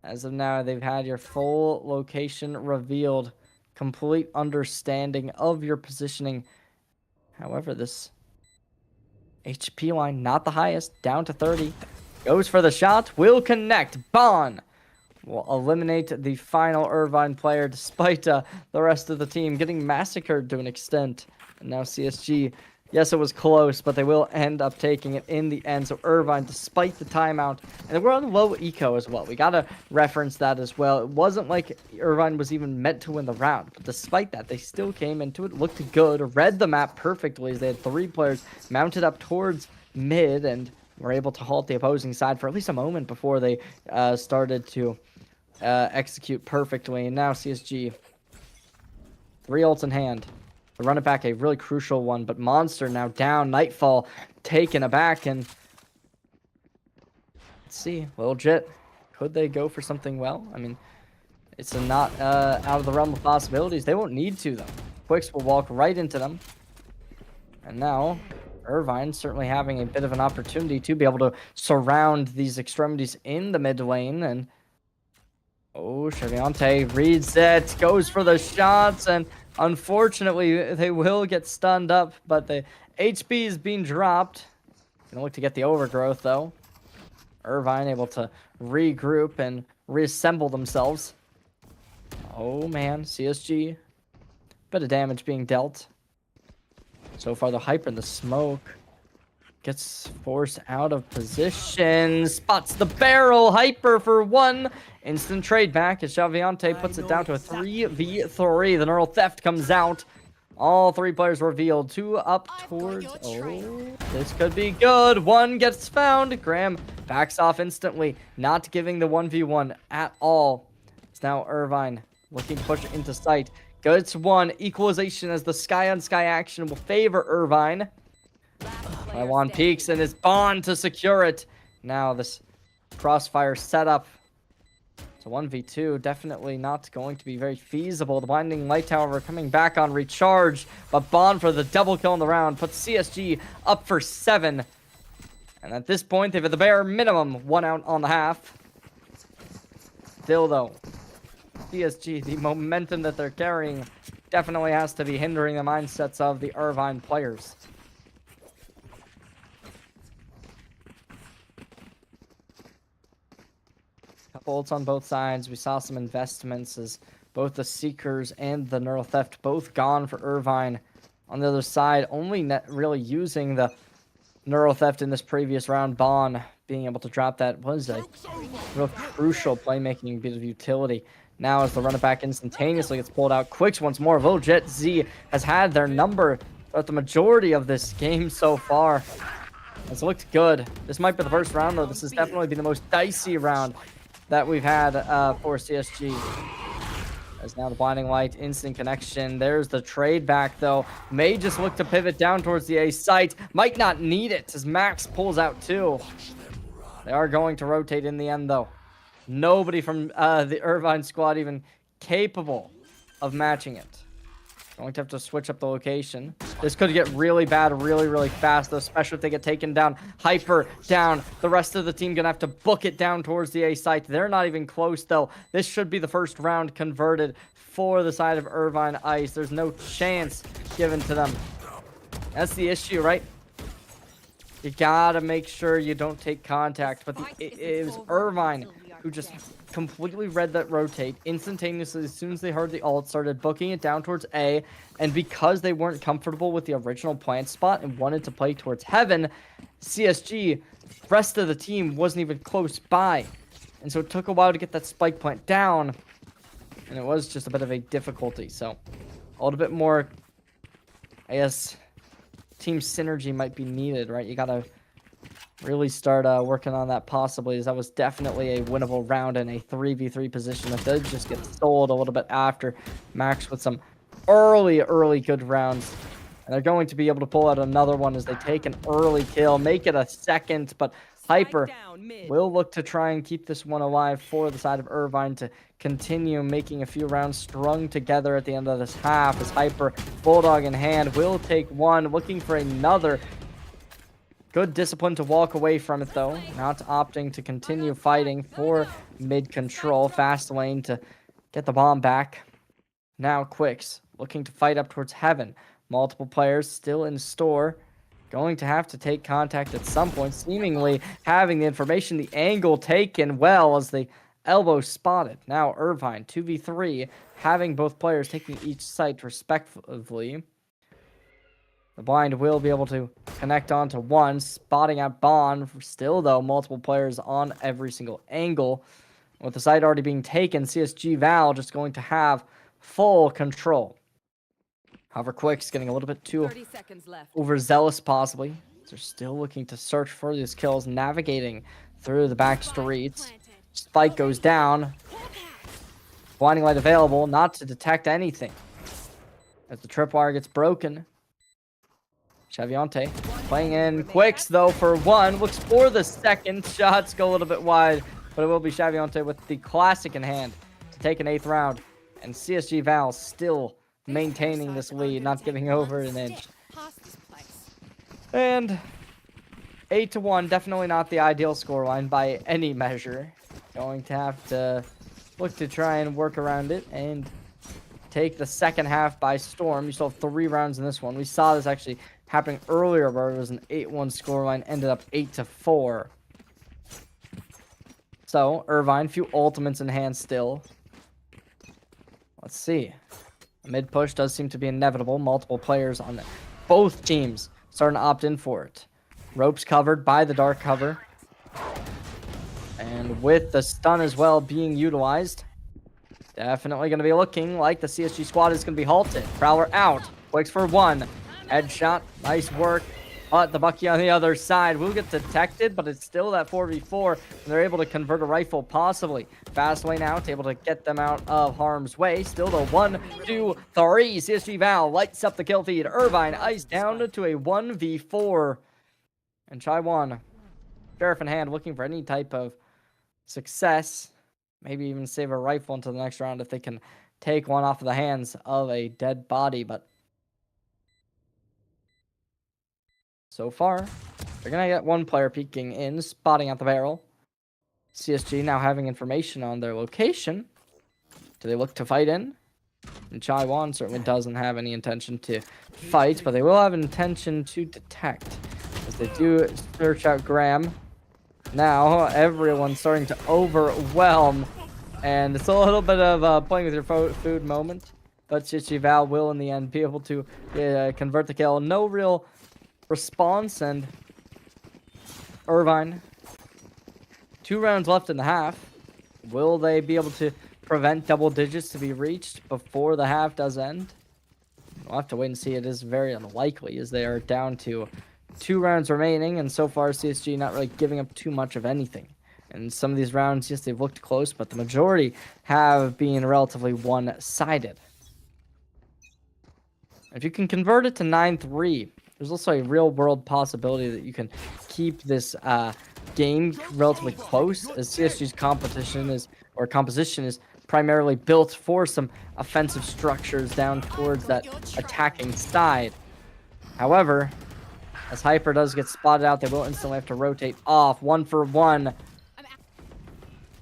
as of now, they've had your full location revealed, complete understanding of your positioning. However, this HP line, not the highest, down to 30. Goes for the shot, will connect. Bon will eliminate the final Irvine player, despite the rest of the team getting massacred to an extent. And now CSG, yes, it was close, but they will end up taking it in the end. So Irvine, despite the timeout, and we're on low eco as well. We gotta reference that as well. It wasn't like Irvine was even meant to win the round, but despite that, they still came into it, looked good, read the map perfectly as they had 3 players mounted up towards mid and were able to halt the opposing side for at least a moment before they started to execute perfectly. And now CSG, 3 ults in hand. They run it back, a really crucial one, but Monster now down. Nightfall taken aback, and let's see, Lil Jit, could they go for something well? I mean, it's not out of the realm of possibilities. They won't need to, though. Quicks will walk right into them. And now, Irvine certainly having a bit of an opportunity to be able to surround these extremities in the mid lane, and oh, Chaviante reads it, goes for the shots, and unfortunately, they will get stunned up, but the HP is being dropped. Gonna look to get the overgrowth, though. Irvine able to regroup and reassemble themselves. Oh, man. CSG. Bit of damage being dealt. So far, the Hyper in the smoke. Gets forced out of position. Spots the barrel. Hyper for 1. Instant trade back as Chaviante puts it down to a 3v3. The Neural Theft comes out. All 3 players revealed. 2 up towards... Oh, this could be good. 1 gets found. Graham backs off instantly. Not giving the 1v1 at all. It's now Irvine looking to push into sight. Gets 1. Equalization as the sky-on-sky action will favor Irvine. Taiwan peeks and is Bond to secure it. Now this crossfire setup. It's a 1v2. Definitely not going to be very feasible. The Blinding Light, however, coming back on recharge. But Bond for the double kill in the round puts CSG up for 7. And at this point, they've had the bare minimum 1 out on the half. Still, though, CSG, the momentum that they're carrying definitely has to be hindering the mindsets of the Irvine players. Couple ults on both sides. We saw some investments as both the Seekers and the Neural Theft both gone for Irvine. On the other side, only really using the Neural Theft in this previous round. Bon being able to drop that was a real crucial playmaking bit of utility. Now as the run it back instantaneously gets pulled out. Quicks once more. Legit Z has had their number throughout the majority of this game so far. It's looked good. This might be the first round, though. This has definitely been the most dicey round that we've had for CSG. As now the Blinding Light, instant connection. There's the trade back, though. May just look to pivot down towards the A site. Might not need it as Max pulls out too. They are going to rotate in the end, though. Nobody from the Irvine squad even capable of matching it. Going to have to switch up the location. This could get really bad really, really fast, though, especially if they get taken down. Hyper down. The rest of the team going to have to book it down towards the A site. They're not even close, though. This should be the first round converted for the side of Irvine Ice. There's no chance given to them. That's the issue, right? You gotta make sure you don't take contact. But it was Irvine who just completely read that rotate instantaneously as soon as they heard the ult, started booking it down towards A, and because they weren't comfortable with the original plant spot and wanted to play towards heaven, CSG, rest of the team wasn't even close by, and so it took a while to get that spike plant down, and it was just a bit of a difficulty. So a little bit more, I guess, team synergy might be needed, right? You gotta really start working on that possibly, as that was definitely a winnable round in a 3v3 position that did just get sold a little bit after. Max with some early good rounds, and they're going to be able to pull out another one as they take an early kill, make it a second, but Hyper will look to try and keep this one alive for the side of Irvine to continue making a few rounds strung together at the end of this half, as Hyper, Bulldog in hand, will take one, looking for another. Good discipline to walk away from it, though. Not opting to continue fighting for mid control. Fast lane to get the bomb back. Now Quicks looking to fight up towards heaven. Multiple players still in store. Going to have to take contact at some point. Seemingly having the information, the angle taken well as the elbow spotted. Now Irvine, 2v3, having both players taking each site respectively. The blind will be able to connect onto one, spotting out Bond. Still, though, multiple players on every single angle. With the site already being taken, CSG Val just going to have full control. However, Quick's getting a little bit too overzealous, possibly. They're still looking to search for these kills, navigating through the back streets. Spike goes down. Blinding light available, not to detect anything. As the tripwire gets broken. Chaviante playing in Quicks, though, for one. Looks for the second. Shots go a little bit wide, but it will be Chaviante with the classic in hand to take an 8th round. And CSG Val still maintaining this lead, not giving over an inch. And 8-1, definitely not the ideal scoreline by any measure. Going to have to look to try and work around it and take the second half by storm. You still have 3 rounds in this one. We saw this actually happening earlier where it was an 8-1 scoreline, ended up 8-4. So, Irvine, few ultimates in hand still. Let's see. A mid push does seem to be inevitable. Multiple players on both teams starting to opt in for it. Ropes covered by the dark cover. And with the stun as well being utilized, definitely going to be looking like the CSG squad is going to be halted. Prowler out. Quicks for one. Headshot. Nice work. But the Bucky on the other side will get detected, but it's still that 4v4. And they're able to convert a rifle, possibly. Fast lane out, able to get them out of harm's way. Still the 1, 2, 3. CSG Val lights up the kill feed. Irvine Ice down to a 1v4. And Chaiwan, sheriff in hand, looking for any type of success. Maybe even save a rifle into the next round if they can take one off of the hands of a dead body. But so far, they're going to get one player peeking in, spotting out the barrel. CSG now having information on their location. Do they look to fight in? And Chaiwan certainly doesn't have any intention to fight, but they will have intention to detect. As they do search out Graham. Now, everyone's starting to overwhelm. And it's a little bit of playing with your food moment. But CSG Val will, in the end, be able to convert the kill. No real response, and Irvine, 2 rounds left in the half. Will they be able to prevent double digits to be reached before the half does end? We'll have to wait and see. It is very unlikely, as they are down to 2 rounds remaining, and so far CSG not really giving up too much of anything. And some of these rounds, yes, they've looked close, but the majority have been relatively one-sided. If you can convert it to 9-3, there's also a real-world possibility that you can keep this game relatively close, as CSG's composition is primarily built for some offensive structures down towards that attacking side. However, as Hyper does get spotted out, they will instantly have to rotate off. 1-for-1.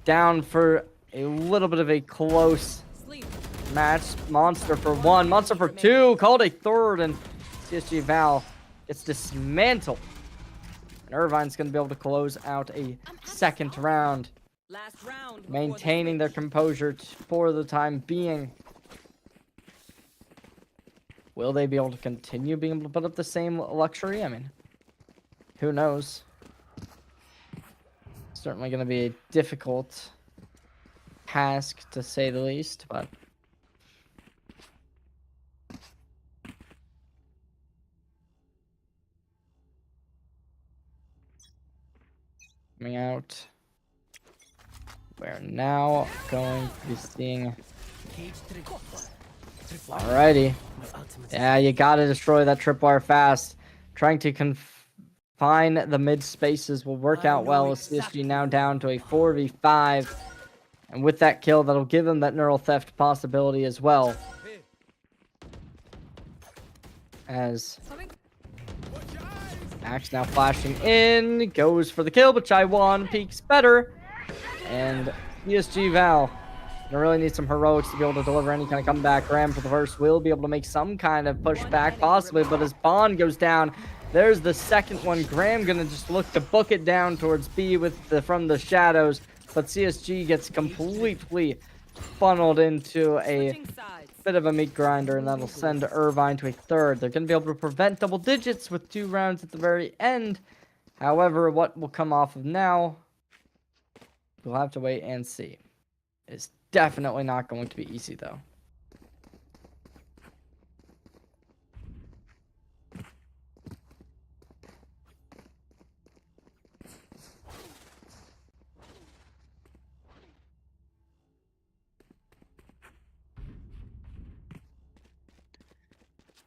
Down for a little bit of a close match. Monster for 1. Monster for 2. Called a third, and CSG Val gets dismantled. And Irvine's going to be able to close out a second round. Last round. Maintaining their composure for the time being. Will they be able to continue being able to put up the same luxury? I mean, who knows? Certainly going to be a difficult task, to say the least, but... coming out. We're now going to be seeing... alrighty. Yeah, you gotta destroy that tripwire fast. Trying to confine the mid spaces will work out well with CSG now down to a 4v5. And with that kill, that'll give them that neural theft possibility as well. As Max now flashing in, goes for the kill, but Chai1 peeks better. And ESG Val gonna really need some heroics to be able to deliver any kind of comeback. Graham for the first will be able to make some kind of pushback, possibly, but as Bond goes down, there's the second one. Graham gonna just look to book it down towards B with from the shadows, but CSG gets completely funneled into a bit of a meat grinder, and that'll send Irvine to a third. They're gonna be able to prevent double digits with 2 rounds at the very end. However, what will come off of now, we'll have to wait and see. It's definitely not going to be easy, though.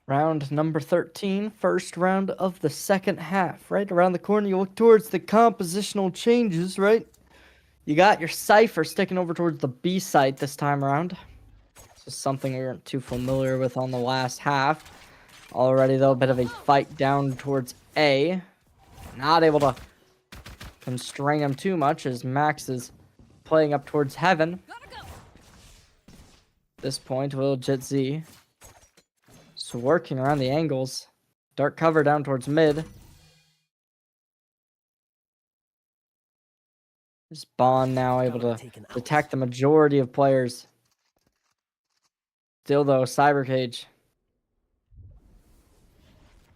Round number 13, first round of the second half. Right around the corner, you look towards the compositional changes, right? You got your Cypher sticking over towards the B site this time around. This is something we weren't too familiar with on the last half. Already, though, a bit of a fight down towards A. Not able to constrain him too much as Max is playing up towards Heaven. At this point, Will Jet Z. So working around the angles. Dark cover down towards mid. There's Bond now able to detect the majority of players. Still though, Cyber Cage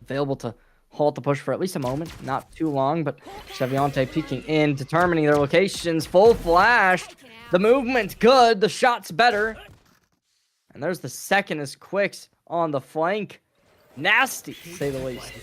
available to halt the push for at least a moment. Not too long, but Cheviante peeking in, determining their locations. Full flash. The movement good. The shot's better. And there's the second as Quicks on the flank. Nasty, to say the least.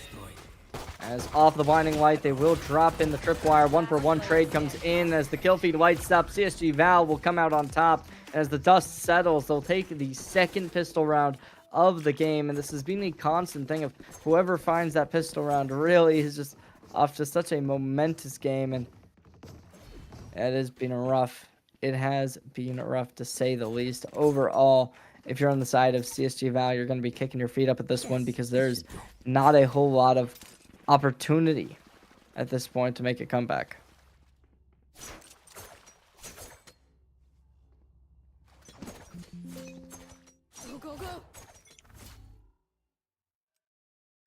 As off the blinding light, they will drop in the tripwire. 1-for-1 trade comes in as the kill feed lights up. CSG Val will come out on top. As the dust settles, they'll take the second pistol round of the game. And this has been a constant thing of whoever finds that pistol round really is just off to such a momentous game. And it has been rough. It has been rough, to say the least. Overall, if you're on the side of CSG Val, you're going to be kicking your feet up at this one because there's not a whole lot of opportunity at this point to make a comeback. Go, go, go.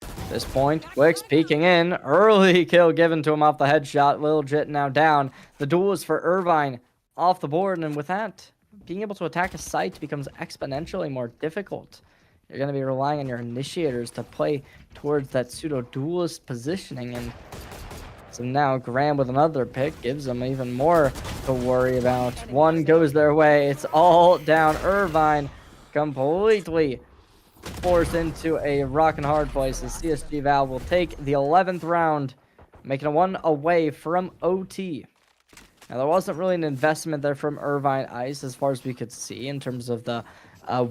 At this point, Quicks peeking in. Early kill given to him off the headshot. Lil Jit now down. The duel is for Irvine off the board, and with that, being able to attack a site becomes exponentially more difficult. You're going to be relying on your initiators to play towards that pseudo-duelist positioning. And so now Graham with another pick gives them even more to worry about. One goes their way. It's all down. Irvine completely forced into a rock and hard place as CSG Val will take the 11th round, making a 1 away from OT. Now, there wasn't really an investment there from Irvine Ice as far as we could see in terms of the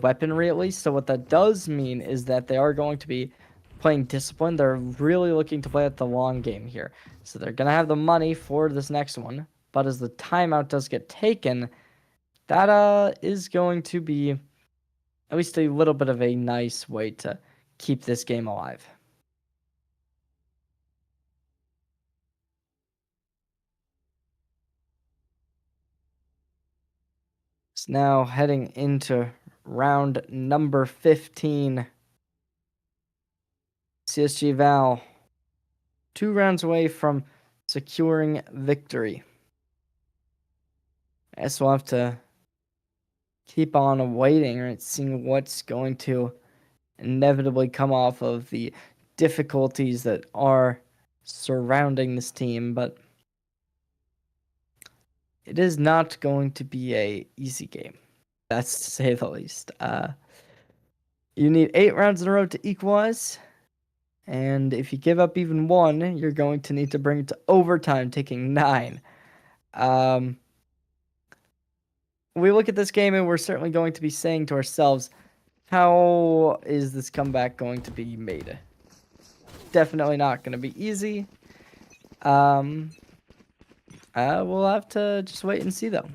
weaponry, at least. So what that does mean is that they are going to be playing discipline. They're really looking to play at the long game here. So they're going to have the money for this next one. But as the timeout does get taken, that is going to be at least a little bit of a nice way to keep this game alive. It's now heading into round number 15. CSG Val, 2 rounds away from securing victory. I guess we'll have to keep on waiting, right? Seeing what's going to inevitably come off of the difficulties that are surrounding this team, but it is not going to be a easy game. That's to say the least. You need 8 rounds in a row to equalize, and if you give up even one, you're going to need to bring it to overtime, taking 9. We look at this game and we're certainly going to be saying to ourselves, how is this comeback going to be made? Definitely not going to be easy. We'll have to just wait and see, though.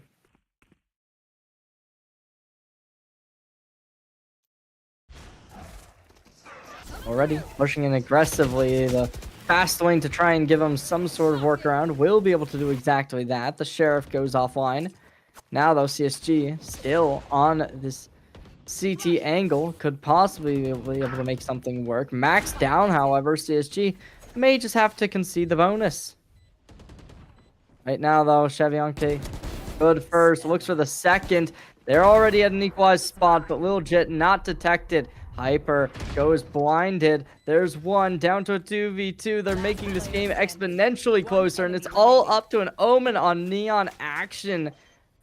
Already pushing in aggressively. The fast lane to try and give him some sort of workaround will be able to do exactly that. The Sheriff goes offline. Now, though, CSG still on this CT angle, could possibly be able to make something work. Max down, however, CSG may just have to concede the bonus. Right now, though, Chevianke good first, looks for the second. They're already at an equalized spot, but Lil Jit not detected. Hyper goes blinded. There's one down to a 2v2. They're making this game exponentially closer, and it's all up to an Omen on Neon action.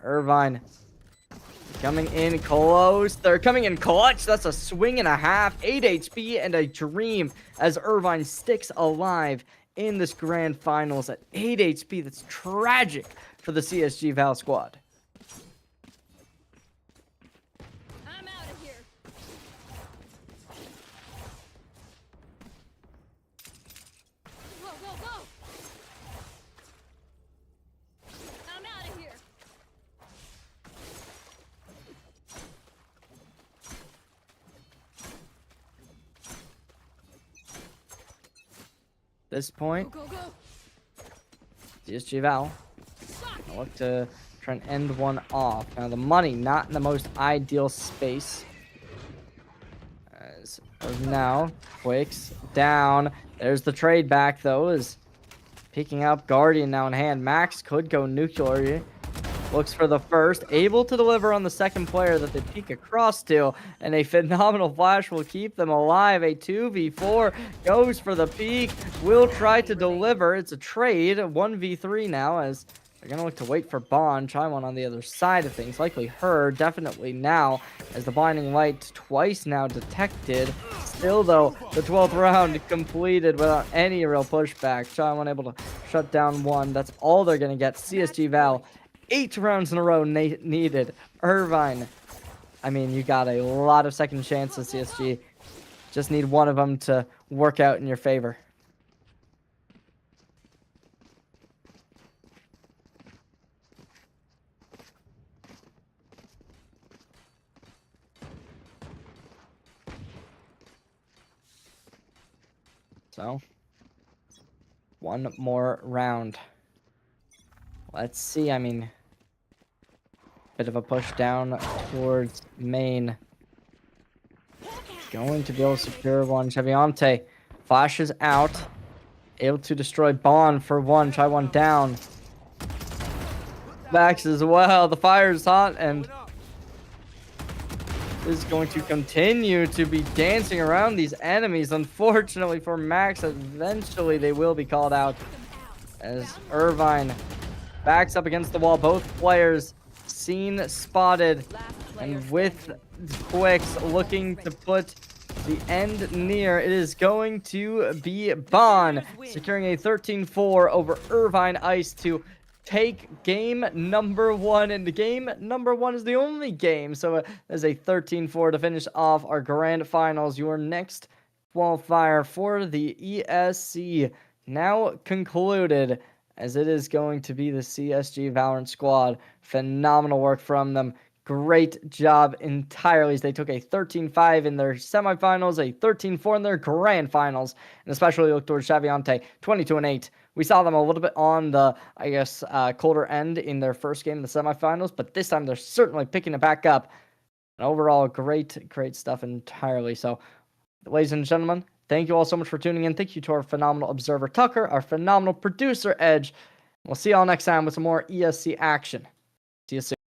Irvine coming in close. They're coming in clutch. That's a swing and a half. 8 HP and a dream as Irvine sticks alive in this grand finals at 8 HP. That's tragic for the CSG Val squad. I'm out of here. Go, go, go. I'm out of here. At this point, Go, go, go. CSG Val look to try and end one off. Now the money not in the most ideal space. As of now, Quicks down. There's the trade back though, is picking up Guardian now in hand. Max could go nuclear. Looks for the first, able to deliver on the second player that they peek across to, and a phenomenal flash will keep them alive. A 2v4 goes for the peak, will try to deliver. It's a trade, 1v3 now, as they're going to look to wait for Bond. Try one on the other side of things, likely her, definitely now, as the blinding light twice now detected. Still though, the 12th round completed without any real pushback. Try one able to shut down one, that's all they're going to get. CSG Val, 8 rounds in a row needed. Irvine, I mean, you got a lot of second chances, CSG. Just need one of them to work out in your favor. So, one more round. Let's see, I mean, bit of a push down towards main. Going to be able to secure one. Cheviante flashes out. Able to destroy Bond for one. Try one down. Max as well. The fire is hot and is going to continue to be dancing around these enemies. Unfortunately for Max, eventually they will be called out as Irvine backs up against the wall. Both players seen, spotted, and with Quicks looking to put the end near. It is going to be Bond securing a 13-4 over Irvine Ice to take game number 1. And game number 1 is the only game. So there's a 13-4 to finish off our grand finals. Your next qualifier for the ESC now concluded. as it is going to be the CSG Valorant squad. Phenomenal work from them. Great job entirely as they took a 13-5 in their semifinals, a 13-4 in their grand finals, and especially look towards Xaviante, 22-8. We saw them a little bit on the, colder end in their first game in the semifinals, but this time they're certainly picking it back up. And overall, great stuff entirely. So, ladies and gentlemen, thank you all so much for tuning in. Thank you to our phenomenal observer, Tucker, our phenomenal producer, Edge. We'll see y'all next time with some more ESC action. See you soon.